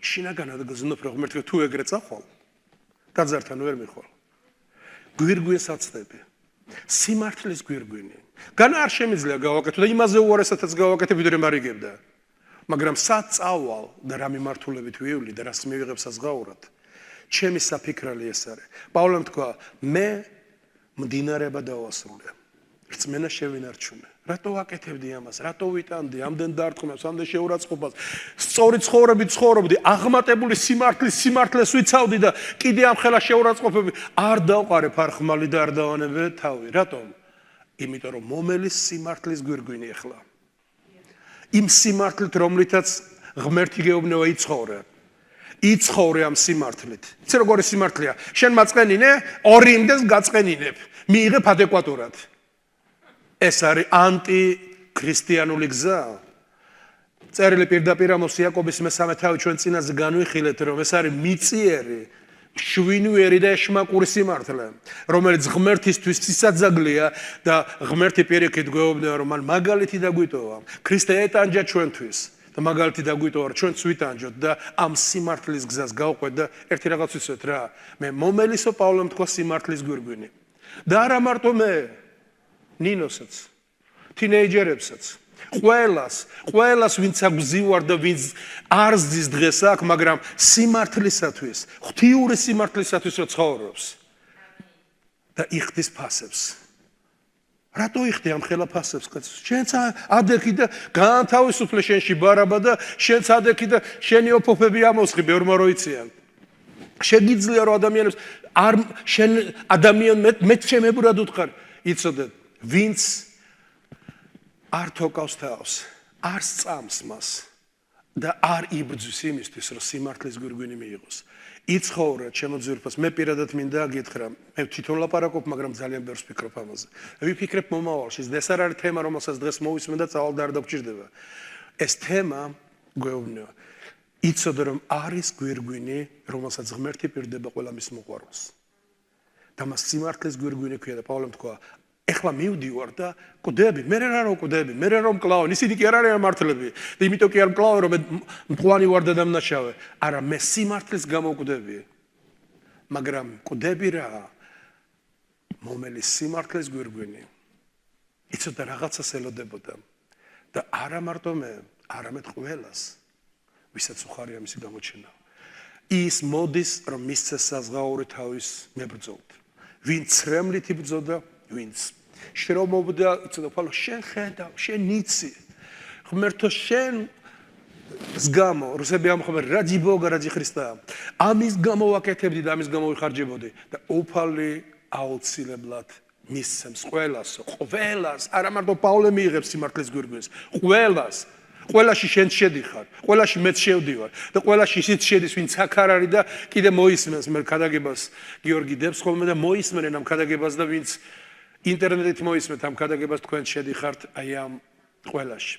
შინაგანად გზნობ რომ ღმერთი თუ ეგრე წახვალ გაძართან ვერ მიხვალ. გვირგვინს აცდები. სიმართლის გვირგვინი. განა არ შემიძლია გავაკეთო და იმაზე უარესათაც გავაკეთე ვიდრე მარიგებდა. მაგრამ სად წავალ და რა მიმართულებით ვივლი და რას მივიღებ საზღაურად. ჩემი საფიქრალი ეს არის. პავლემ თქვა, მე მდინარება დავასრულე. რწმენა შევინარჩუნე. რატო ვაკეთებდი ამას? რატო ვიტანდი ამდენ დარტყმებს, ამდენ შეურაცხყოფას? სწორი ცხოვრებით ცხოვრობდი, აღმატებული სიმართლეს ვიცავდი და კიდე ამ ხელა შეურაცხყოფები არ დავყარებ არხმალი და არ დავანებე თავი. რატომ? იმიტომ რომ მომელის სიმართლის გვირგვინი ახლა. იმ სიმართლით, რომლითაც ღმერთი გეუბნება იცხოვრე. იცხოვრე ამ სიმართლით. იცი როგორი სიმართლეა? შენ მაწყენინე, ორი იმდეს გაწყენინებ. მიიღებ ადეკვატურად. ეს არის ანტიქრისტიანული გზა. წერილი პირდაპირ ამოს იაკობის მესამე თავი ჩვენ წინაზე განვიხილეთ, რომ ეს არის მიწიერი, შვინვერი და ეშმაკური სიმართლე, რომელიც ღმერთისთვის სისაძაგლია და ღმერთი პირიქით გვეუბნება, რომ მან მაგალითი დაგვიტოვა. ქრისტე ეტანჯა ჩვენთვის და მაგალითი დაგვიტოვა, რომ ჩვენც ვიტანჯოთ და ამ სიმართლის გზას გავყვეთ და ერთი რაღაც ვიცით რა, მე მომელისო პავლემ თქვა სიმართლის გვირგვინი. და არა მარტო მე, ნინოსაც, თინეიჯერებსაც, ყველას ვინც აგზივარ და ვინც არ ზის დღეს აქ, მაგრამ სიმართლისათვის, ღვთიური სიმართლისათვის რო ცხოვრობს და იხდის ფასებს. რატო იხდი ამ ხელა ფასებს? შენც ადექი და განთავისუფლე შენში ბარაბა და შენც ადექი და შენი ოფოფები ამოსხი ბევრმა რო იციან. შეგიძლია რომ ადამიანებს არ შენ ადამიან მეც შემებრად უთხარ. იცოდეთ, ვინც არ თოკავს თავს, არ სწამს მას და არ იბრძვის იმისთვის, რომ სიმართლის გვირგვინი მიიღოს. იცხოვრე ჩემო ძვირფას, მე პირადად მინდა გითხრა, მე თვითონ ლაპარაკობ, მაგრამ ძალიან ბევრს ფიქრობ ამაზე. ვიფიქრებ მომავალში, ეს არ არის თემა, რომელსაც დღეს მოვისმენ და წავალ და არ დაგჭირდება. ეს თემა გვეუბნება. იცოდე რომ არის გვირგვინი, რომელსაც ღმერთი პირდება ყველა მის მოყვარულს. და მას სიმართლის გვირგვინი ქვია და პავლემ თქვა, ეხლა მივდივარ და კვდები, მე რა კვდები, მე რომ კლავ, ისინი კი არ არიან მართლები. და იმიტომ კი არ მკლავ, რომ მე მწვანი ვარ და დამნაშავე. არა, მე სიმართლის გამო კვდები. მაგრამ კვდები რა? მომელის სიმართლის გვირგვინი. იცოდა რაღაცას ელოდებოდა. და არა მარტო მე, არამედ ყველას, ვისაც უხარია მისი გამოჩენა. ის მოდის, რომ მისცეს საზღაური თავის მებრძოლთ. ვინც ცრემლით იბრძოდა, ვინც შრომობდა, იცოდა ხოლმე შენ ხედავ, შენ იცი. ღმერთო შენ ზგამო, რუსები ამხობენ, რაჯი ბოგა, რაჯი ქრისტა. ამის გამო ვაკეთებდი და ამის გამო ვიხარჯებოდი და უფალი აუცილებლად მისცემს ყველას, არა მარტო პავლე მიიღებს სიმართლის გვირგვინს, ყველაში შენ შედიხარ, ყველაში მეც შევდივარ და ყველაში ისიც შედის, ვინც აქ არ არის და კიდე მოისმენს მე ქადაგებას გიორგი დებს ხოლმე და მოისმენენ ამ ქადაგებას და ვინც ინტერნეტით მოისმენთ ამ ქადაგებას თქვენ შედიხართ აი ამ ყველაში.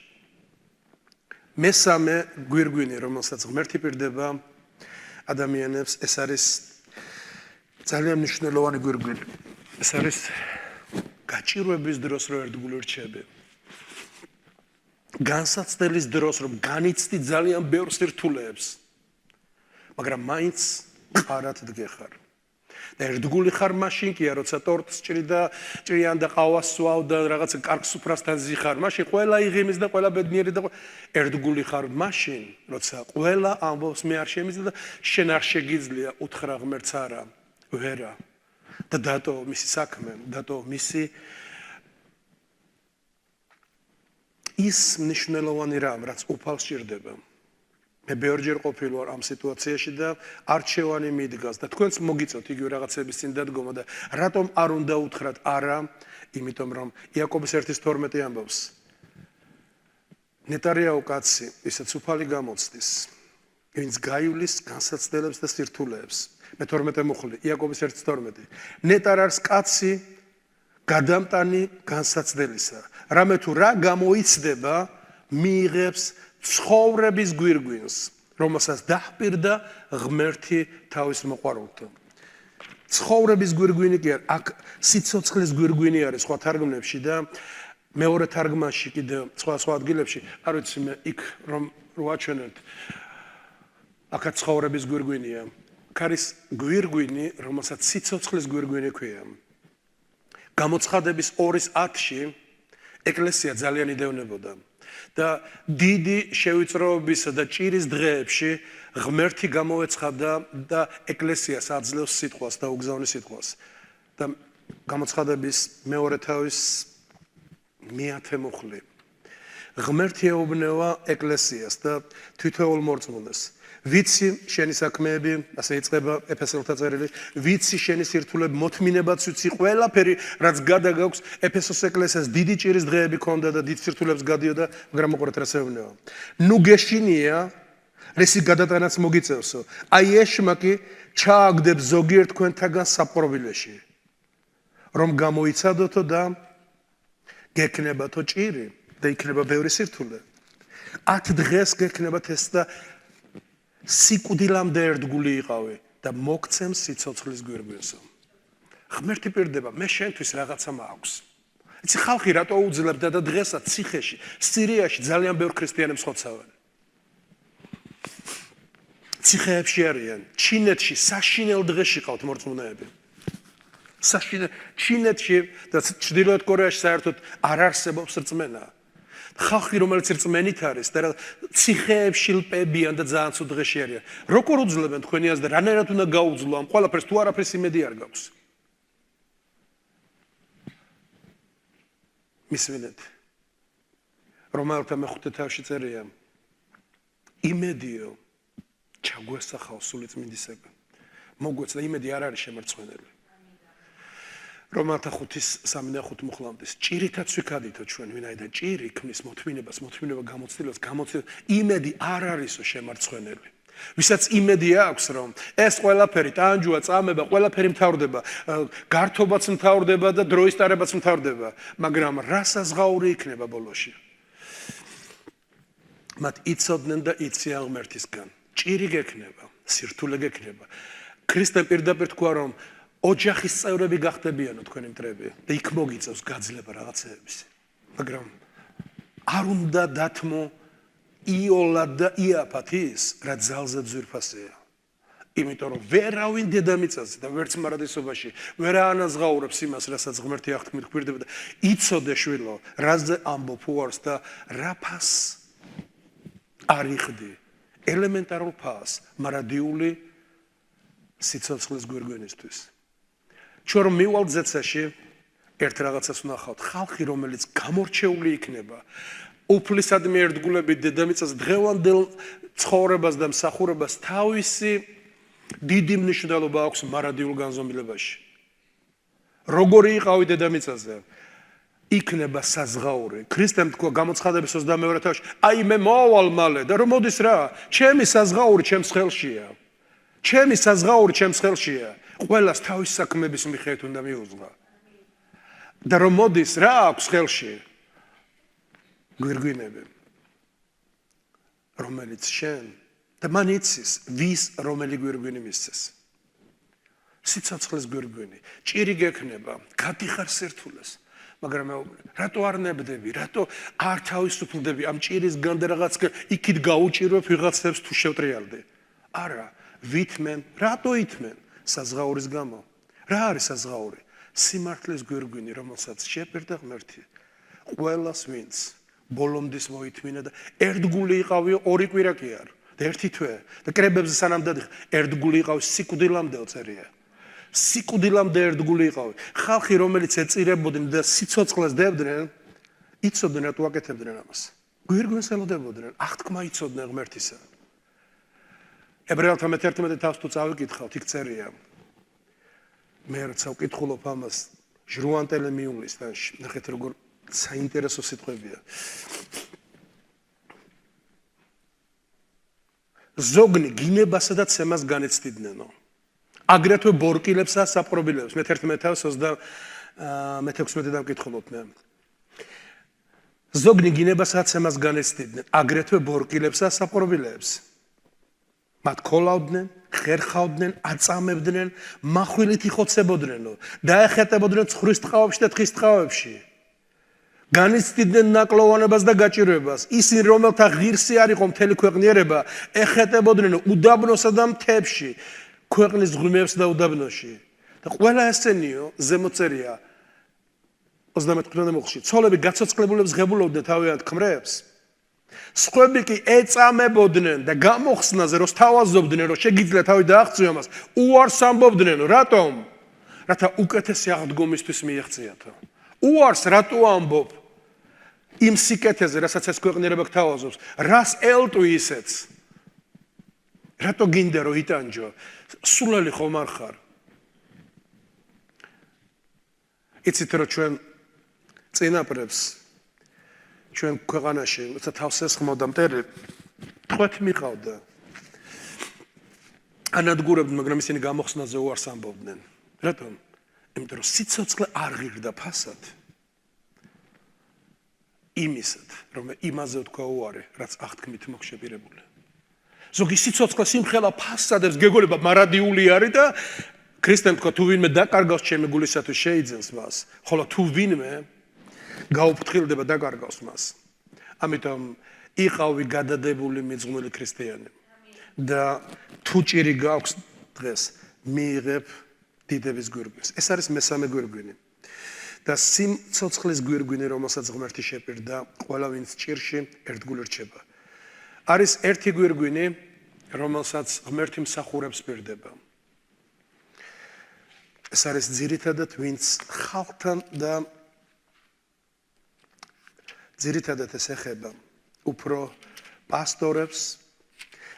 მესამე გვირგვინი, რომელსაც ღმერთი პირდება ადამიანებს, ეს არის ძალიან მნიშვნელოვანი გვირგვინი. ეს არის გაჭირვების დროს რო ერთგული რჩები. განსაცდელის დროს რომ განიცდი ძალიან ბევრ სირთულეებს, მაგრამ მაინც ყარად დგეხარ. და ერთგული ხარ მაშინ კია, როცა ტორტს ჭრიან და ყავას სვავ და რაღაცა კარგ სუფრასთან ზიხარ, მაშინ ყველა იღიმის და ყველა ბედნიერი და ერთგული ხარ მაშინ, როცა ყველა ამბობს მე არ შემიძლია და შენ არ შეგიძლია, უთხრა ღმერთს არა, ვერა. და დატო მისი საქმე, დატო მისი ის მნიშვნელოვანი რამ, რაც უფალს ჭირდება. მე ბევრჯერ ყოფილი ვარ ამ სიტუაციაში და არჩევანი მიდგას და თქვენც მოგიწევთ იგივე რაღაცების წინ დადგომა და რატომ არ უნდა უთხრათ არა, იმიტომ რომ იაკობის 1:12 ამბობს. ნეტარიაო კაცი, ისაც უფალი გამოცდის, ვინც გაივლის განსაცდელებს და სირთულეებს. მე 12 მუხლი, იაკობის 1:12. ნეტარ არის კაცი გადამტანი განსაცდელისა. რამე თუ რა გამოიცდება, მიიღებს ცხოვრების გვირგვინს, რომელსაც დაჰპირდა ღმერთი თავის მოყვარულთან. ცხოვრების გვირგვინი კი არა, აქ სიცოცხლის გვირგვინი არის სხვა თარგმანებში და მეორე თარგმანში კიდე სხვა ადგილებში, არ ვიცი მე იქ რომ ვაჩვენებთ. აქაც ცხოვრების გვირგვინია. ქარის გვირგვინი, რომელსაც სიცოცხლის გვირგვინი ქვია. გამოცხადების 2:10-ში ეკლესია ძალიან იდევნებოდა და დიდი შევიწროებისა და ჭირის დღეებში ღმერთი გამოეცხადა და ეკლესიას აძლევს სიტყვას და უგზავნის სიტყვას და გამოცხადების მეორე თავის 10 მუხლი ღმერთი ეუბნება ეკლესიას და თითოეულ მორწმუნეს ვიცი შენი საქმეები ასე იწყება ეფესელთა წერილი ვიცი შენი სირთულები მოთმინებაც ვიცი ყველაფერი რაც გადაგაქვს ეფესოს ეკლესიას დიდი ჭირის დღეები ქონდა და დიდ სირთულებს გადიოდა მაგრამ უყურეთ რა ეუბნება ნუ გეშინია რისი გადატანაც მოგიწევსო აი ეშმაკი ჩააგდებს ზოგიერთ თქვენთაგან საპყრობილეში რომ გამოიცადოთო და გექნებათო ჭირი და იქნება ბევრი სირთულე 10 დღეს გექნებათ ეს და სიკვდილამდე ერთგული იყავი და მოგცემ სიცოცხლის გვირგვინსო ღმერთი პირდება მე შენთვის რაღაცა მაქვს იცი ხალხი რატო უძლებდა და დღესაც ციხეში სირიაში ძალიან ბევრი ქრისტიანი მსხოცავენ ციხეებში არიან ჩინეთში საშინელ დღეში ყავთ მორწმუნეები ჩინეთში და ჩრდილოეთ კორეაში საერთოდ არ არსებობს რწმენა ხალხი რომელიც რწმენით არის და ციხეებში ლპებიან და ძალიან ცუდ დღეში არიან როგორ უძლებენ თქვენი აზრით რანაირად უნდა გაუძლო ამ ყველაფერს თუ არაფრის იმედი არ გაქვს მისმენთ რომაელთა მეხუთე თავში წერია იმედიო ჩაგვესახავ სული წმინდისაგან მოგვეცდა იმედი არ არის შემარცხვენელი რომაელთა 5:3-5 მუხლამდე ჭირითაც ვიქადითო ჩვენ ვინაიდან ჭირი ქმნის მოთმინებას მოთმინება გამოცდილებას იმედი არ არისო შემარცხვენელი ვისაც იმედი აქვს რომ ეს ყველაფერი ტანჯუა წამება ყველაფერი მთავრდება გართობაც მთავრდება და დროის ტარებაც მთავრდება მაგრამ რა საზღაური იქნება ბოლოში მათ იცოდნენ და იციან ღმერთისგან ჭირი გექნება სირთულე გექნება ქრისტემ პირდაპირ თქვა რომ ოჯახის წევრები გახდებიანო თქვენი მტრები და იქ მოგიწევს გაძლება რაღაცეების მაგრამ არ უნდა დათმო იოლა და იაფათ ის რა ძალზე ძვირფასია იმიტომ რომ ვერავინ დედამიწაზე და ვერც მარადისობაში ვერ აანაზღაურებს იმას რასაც ღმერთი აღთქმით გვირდება და იცოდე შვილო რაზე ამბობ უარს და რა ფას არ იხდი ელემენტარულ ფას მარადიული სიცოცხლის გვირგვინისთვის ჩვენ რომ მივალთ ზეცაში ერთ რაღაცას ვნახავთ ხალხი რომელიც გამორჩეული იქნება უფლისადმი ერთგულებით დედამიწაზე დღევანდელ ცხოვრებას და მსახურებას თავისი დიდი მნიშვნელობა აქვს მარადიულ განზომილებაში როგორი იყავი დედამიწაზე იქნება საზღაური ქრისტემ თქვა გამოცხადების 22 თავში აი მე მოვალ მალე და რომ მოდის რა ჩემი საზღაური ჩემს ხელშია ჩემი საზღაური ჩემს ხელშია ყველას თავის საქმების მიხედვით უნდა მიუძღვა და რომ მოდის რა აქვს ხელში გვირგვინები რომელიც შენ და მან იცის ვის რომელი გვირგვინი მისცეს სიცოცხლის გვირგვინი ჭირი გექნება გადიხარ სირთულეს მაგრამ რატო არ ნებდები რატო არ თავისუფლდები ამ ჭირისგან და რაღაც იქით გაუჭირვებ ვიღაცებს თუ შევტრიალდი არა ვითმენ რატო ითმენ საზღაურის გამო რა არის საზღაური სიმართლის გვირგვინი რომელსაც შეპირდა ღმერთი ყველას ვინც ბოლომდის მოითმინა და ერთგული იყავიო ორი კვირა კი არ და ერთი თვე და კრებებზე სანამ დადიხ ერთგული იყავი სიკვდილამდე წერია სიკვდილამდე ერთგული იყავი ხალხი რომელიც ეწირებოდნენ და სიცოცხლეს დებდნენ იცოდნენ რატო აკეთებდნენ ამას გვირგვინს ელოდებოდნენ აღთქმა იცოდნენ ღმერთისა ებრაელთა მე-11 თავს თუ წავიკითხავთ იქ წერია მე როცა ვკითხულობ ამას ჟრუანტელე მიულის თანში ნახეთ როგორ საინტერესო სიტყვებია ზოგნი გინებასა და ცემას განეცდიდნენო აგრეთვე ბორკილებსა საპყრობილებს მე-11 თავს 26-დან ვკითხულობ მე ზოგნი გინებასა ცემას განეცდიდნენ აგრეთვე ბორკილებსა საპყრობილებს მათ ქოლავდნენ, ხერხავდნენ, აწამებდნენ, מחვილით იხოცებოდნენო, დაეხეტებოდნენ ცხრის ტყავებში და თხის ტყავებში. განიცდიდნენ ნაკლოვანებას და გაჭირვებას. ისინი რომელთა ღირსი არ იყო მთელი ქვეყნიერება, ეხეტებოდნენ უდაბნოსა და მთებში, ქვეყნის ღრმებს და უდაბნოში. და ყველა ესენიო ზემოწერია 35 მუხლში ცოლები გაცოცხლებულებს ღებულობდნენ თავიანთ ქმრებს. სხვები კი ეწამებოდნენ და გამოხსნაზე რომ სთავაზობდნენ რომ შეგიძლიათ თავი დააღწიო მას უარს ამბობდნენ რატომ? რათა უკეთესი აღდგომისთვის მიეღწიათო. უარს რატო ამბობ? იმ სიკეთეზე რასაც ეს ქვეყნიერება გთავაზობს, რას ელტვი ისეც? რატო გინდა რომ იტანჯო? სულელი ხომ არ ხარ? იცით რომ ჩვენ წინაპრებს ჩვენ ქვეყანაში როცა თავს ესხმოდა მტერი თქვათ მიყავდა ანადგურებდნენ მაგრამ ისინი გამოხსნაზე უარს ამბობდნენ რატომ? იმიტომ რომ სიცოცხლე არ ღირდა ფასად იმისად რომ იმაზე თქვა უარი რაც აღთქმით მოგშეპირებული ზოგი სიცოცხლე სიმხელა ფასადებს გეგოლება მარადიული არის და ქრისტემ თქვა თუ ვინმე დაკარგავს ჩემი გულისათვის შეიძენს მას ხოლო თუ ვინმე გაუფრთხილდება დაკარგავს მას ამიტომ იყავი გადადებული მიძღვნილი ქრისტიანი და თუ ჭირი გაქვს დღეს მიიღებ დიდების გვირგვინს ეს არის მესამე გვირგვინი და სიმცოცხლის გვირგვინი რომელსაც ღმერთი შეპირდა ყველა ვინც ჭირში ერთგული რჩება არის ერთი გვირგვინი რომელსაც ღმერთი მსახურებს პირდება ეს არის ძირითადად ვინც ხალხთან და ძირითადად ეს ეხება უფრო პასტორებს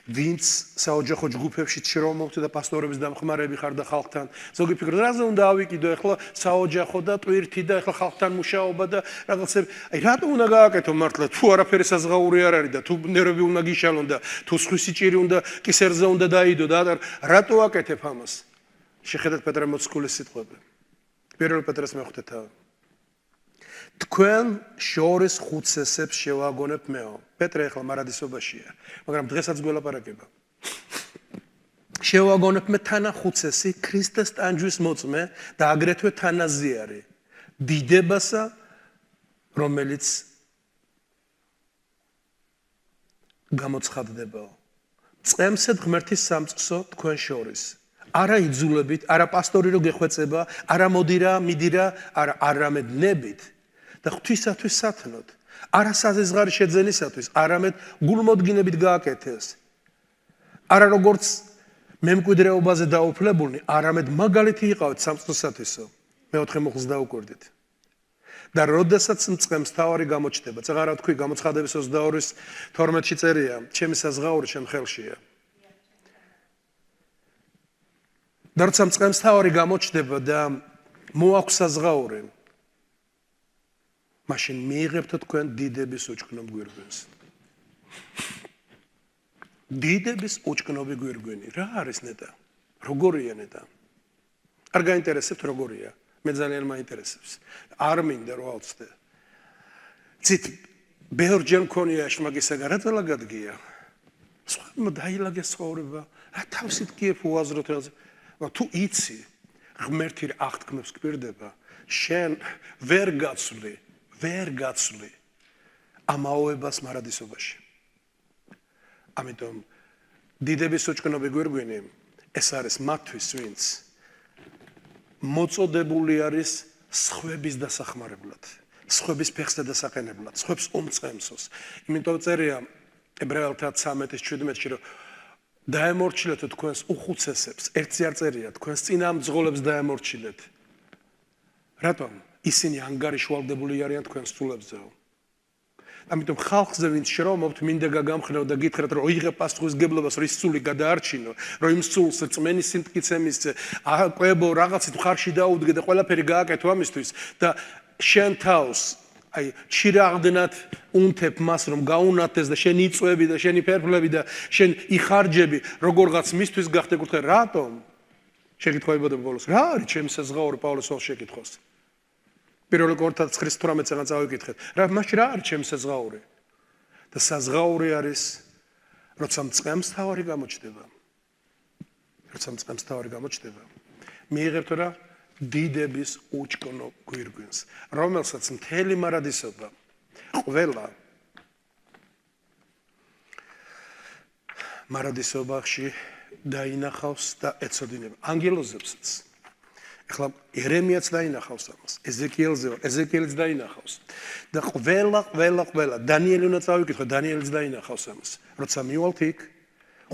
ვინც საოჯახო ჯგუფებში შრომობთ და პასტორების დამხმარები ხარ და ხალხთან ზოგი ფიქრობ რაზე უნდა ავიკიდო ახლა საოჯახო და ტვირთი და ახლა ხალხთან მუშაობა და რაღაცები აი რატო უნდა გააკეთო მართლა თუ არაფერი საზღაური არ არის და თუ ნერვები უნდა გიშალონ და თუ სხვისი ჭირი უნდა კისერზე უნდა დაიდო და რატო აკეთებ ამას შეხედეთ პეტრე მოციქულის სიტყვები პირველ პეტრეს მეხუთე თქვენ შორის ხუცესებს შევაგონებ მეო. პეტრე ახლა მარადისობაშია, მაგრამ დღესაც გველაპარაკება. შევაგონებ მე თანა ხუცესი ქრისტეს ტანჯვის მოწმე და აგრეთვე თანაზიარი დიდებასა, რომელიც გამოცხადდებაო. წემსეთ ღმერთის სამწყსო თქვენ შორის. არა იძულებით, არა პასტორი რო გეხვეწება, არა მოდირა, მიდირა, არა არამედ ნებით. და ღვთისათვის სათნოდ, არა საზღარი შეძენისათვის, არამედ გულმოდგინებით გააკეთეს. არა როგორც მემკვიდრეობაზე დაუფლებულნი, არამედ მაგალითი იყავით სამწყსოსათვისო. მეოთხე მუხლს დაუკვირდით. და როდესაც მწყემს თავარი გამოჩნდება, წაღარა თქვი გამოცხადების 22-ის 12-ში წერია, ჩემი საზღაური ჩემ ხელშია. და როცა მწყემს თავარი გამოჩნდება და მოაქვს საზღაური მაშინ მიიღებთ თქვენ დიდების უჭკნობ გვირგვინს. დიდების უჭკნობი გვირგვინი. რა არის ნეტა? როგორია ნეტა? არ გაინტერესებთ როგორია? მე ძალიან მაინტერესებს. არ მინდა რომ ავწდე. ცით ბევრჯერ მქონია შმაგისაგან რა წელა გადგია. სხვა დაილაგეს ცხოვრება. რა თავსით კიებ უაზროთ რა. თუ იცი ღმერთი აღთქმებს გვირდება, შენ ვერ გაცვლი ამაოებას მარადისობაში. ამიტომ დიდების უჭკნობი გვირგვინი ეს არის მათთვის, ვინც მოწოდებული არის სხვების დასახმარებლად, სხვების ფეხს დასაყენებლად, სხვებს უმწყემსოს. იმიტომ წერია ებრაელთა 13:17-ში რომ დაემორჩილეთ თქვენს უხუცესებს, ერთზე არ წერია თქვენს წინამძღოლებს დაემორჩილეთ. რატომ? ისინი ანგარიშვალდებული არიან თქვენს სულებზეო. ამიტომ ხალხზე ვინც შრომობთ, მინდა გაგამხნევ და გითხრათ, რომ ოიღებ პასუხისგებლობას, რომ ის სული გადაარჩინო, რომ იმ სულს წმენის სიმტკიცე მისცე, ყვებო რაღაცით ხარში დაუდგე და ყველაფერი გააკეთო ამისთვის და შენ თავს აი ჩირაღდნად უნთებ მას რომ გაუნათდეს და შენ იწვევი და შენი ფერფლები და შენ იხარჯები როგორღაც მისთვის გახდე კუთხე რატომ შეკითხებოდა ბოლოს რა არის ჩემი საზღაური პავლეს ვალ შეკითხოს პირველ კორინთას 9:18-ზე წავიკითხეთ რა მაშინ რა არის ჩემი საზღაური და საზღაური არის როცა მწყემს თავარი გამოჩნდება მიიღებთ რა დიდების უჭკნო გვირგვინს რომელსაც მთელი მარადისობა ყველა მარადისობაში დაინახავს და ეცოდინება ანგელოზებსაც ეხლა ერემიაც დაინახავს ამას, ეზეკიელიც დაინახავს და ყველა დანიელი უნდა წავიკითხო, დანიელიც დაინახავს ამას. როცა მივალთ იქ,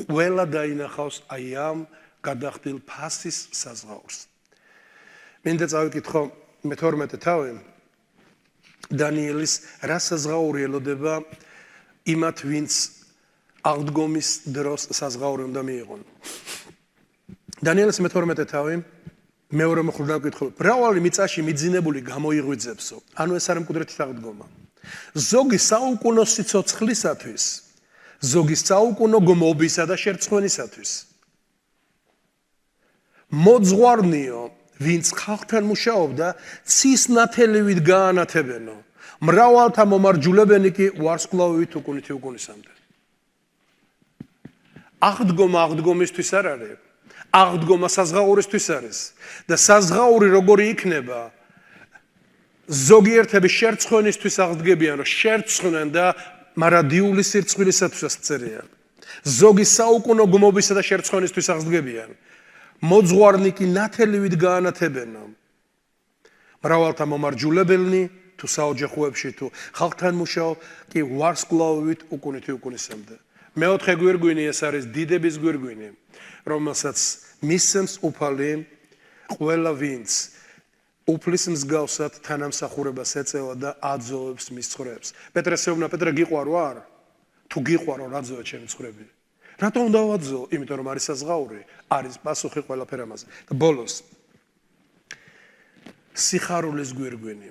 ყველა დაინახავს აი ამ გადახდილ ფასის საზღაურს. მინდა წავიკითხო მე-12 თავი დანიელის რა საზღაური ელოდება იმათ, ვინც აღდგომის დროს საზღაური უნდა მიიღონ. დანიელის მე-12 თავი მეორე მოხდა ვკითხო, მრავალი მიწაში მიძინებული გამოიღვიძებსო. ანუ ეს არის მკვდრეთის აღდგომა. ზოგი საუკუნო სიცოცხლისათვის, ზოგი საუკუნო გმობისა და შერწხვენისათვის. მოძღვარნიო, ვინც ხალხთან მუშაობდა, ცის ნათელივით გაანათებენო. მრავალთა მომარჯულებენი კი ვარსკვლავით უკუნითი უკუნისამდე. აღდგომა აღდგომისთვის არ არის. აღდგომა საზღაურისთვის არის და საზღაური როგორი იქნება ზოგიერთები შერწხვენისთვის აღდგებიან, რომ შერწხვნენ და მარადიული სირცხვილისათვისაც წერია. ზოგი საუკუნო გმობისა და შერწხვენისთვის აღდგებიან. მოძღვარნი კი ნათელივით გაანათებენო. მრავალთა მომარჯულებელნი თუ საოჯახოებში თუ ხალხთან მუშაობ კი ვარსკვლავით უკუნითი უკუნისამდე. მეოთხე გვირგვინი ეს არის დიდების გვირგვინი, რომელსაც მისცემს უფალი ყველა ვინც უფლის მსგავსად თანამსახურებას ეწევა და აძოვებს მის ცხვრებს. პეტრეს ეუბნა, პეტრე გიყვარო არ? თუ გიყვარო, რა ძოვა ჩემი ცხვრები? რატომ უნდა ვაძო? იმიტომ რომ არის საზღაური, არის პასუხი ყველაფერ ამაზე. და ბოლოს სიხარულის გვირგვინი.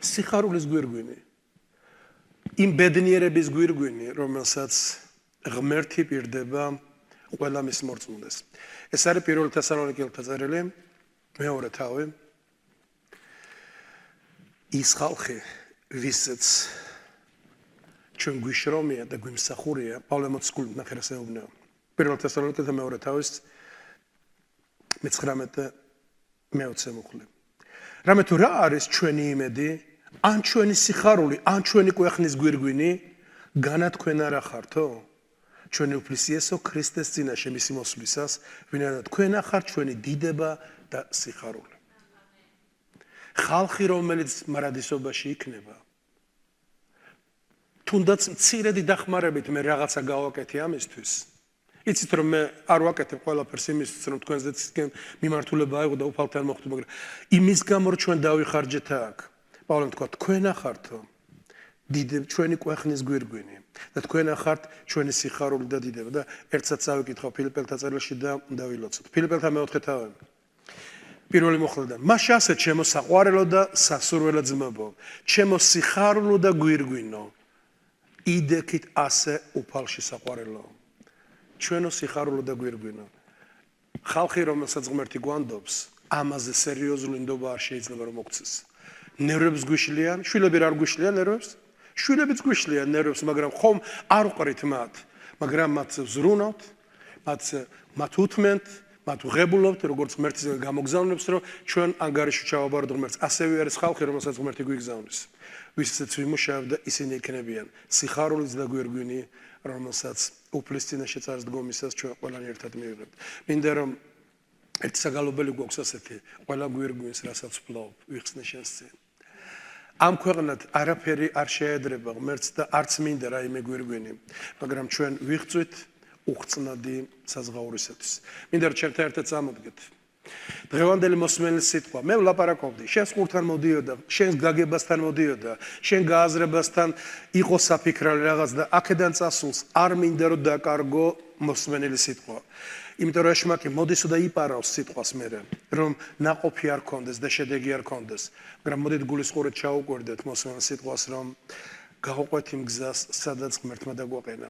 სიხარულის გვირგვინი. იმ ბედნიერების გვირგვინი, რომელსაც ღმერთი პირდება ყველა მის მორწმუნეს. ეს არის 1 თესალონიკელთა წერილი, მეორე თავი. ის ხალხი, ვისაც ჩვენ გვიშრომია და გვიმსახურია, პავლე მოციქული ნახერას ეუბნება. 1 თესალონიკელთა მეორე თავის 19 მე-20 მუხლი. რამე თუ რა არის ჩვენი იმედი, ან ჩვენი სიხარული, ან ჩვენი კვეხნის გვირგვინი, განათქვენ არა ხართო? ჩვენი უფლის იესო ქრისტეს წინაშე მისი მოსვლისას, ვინაიდან თქვენ ახართ ჩვენი დიდება და სიხარული. ხალხი, რომელიც მარადისობაში იქნება, თუნდაც მცირედი დახმარებით მე რაღაცა გავაკეთე ამისთვის. იცით რომ მე არ ვაკეთებ ყველაფერს იმისთვის, რომ თქვენზეც მიმართულება აიღო და უფალთან მოხვდე, მაგრამ იმის გამო რომ ჩვენ დავიხარჯეთ აქ. პავლემ თქვა, თქვენ ახართო დიდება, ჩვენი კვეხნის გვირგვინი და თქვენ ახართ ჩვენი სიხარული და დიდება და ერთსაც წავიკითხო ფილიპელთა წერილში და დავილოცოთ. ფილიპელთა მე-4 თავი. პირველი მოხდიდან. მაშ ასე ჩემო საყვარელო და სასურველო ძმებო, ჩემო სიხარულო და გვირგვინო, იდექით ასე უფალში საყვარელო. ჩვენო სიხარულო და გვირგვინო. ხალხი, რომელსაც ღმერთი გვანდობს, ამაზე სერიოზული ნდობა არ შეიძლება რომ მოგცეს. ნერვებს გვიშლიან, შვილები რა არ გვიშლიან ნერვებს? შვილებიც გვიშლიან ნერვებს, მაგრამ ხომ არ ვყრით მათ, მაგრამ მათ ზრუნავთ, მათ უთმენთ, მათ უღებულობთ, როგორც ღმერთის გამოგზავნებს, რომ ჩვენ ანგარიში ჩავაბარდო ღმერთს. ასევე არის ხალხი, რომელსაც ღმერთი გვიგზავნის. ვისაც ვიმუშავებ და ისინი იქნებიან სიხარულის და გვირგვინი, რომელსაც უფლის წინაშე წარსდგომისას ჩვენ ყველანი ერთად მივიღებთ. მინდა რომ ერთი საგალობელი გვაქვს ასეთი, ყველა გვირგვინს, რასაც ვფლობ, ვიხსნე შენს წინ. ამ ქვეყნად არაფერი არ შეედრება ღმერთს და არც მინდა რაიმე გვირგვინი, მაგრამ ჩვენ ვიღწვით უხრწნადი საზღაურისათვის. მინდა რომ ჩემთან ერთად წამოდგეთ. დღევანდელი მოსმენის სიტყვა, მე ვლაპარაკობდი, შენს ყურთან მოდიოდა, შენს გაგებასთან მოდიოდა, შენ გააზრებასთან იყო საფიქრალი რაღაც და აქედან წასულს არ მინდა რომ დაკარგო მოსმენელი სიტყვა. იმიტომ რომ ეშმაკი მოდის და იპარავს სიტყვას მერე, რომ ნაყოფი არ კონდეს და შედეგი არ კონდეს, მაგრამ მოდით გულისყურეთ ჩაუკვირდეთ მოსმენელ სიტყვას, რომ გავყვეთ იმ გზას, სადაც ღმერთმა დაგვაყენა.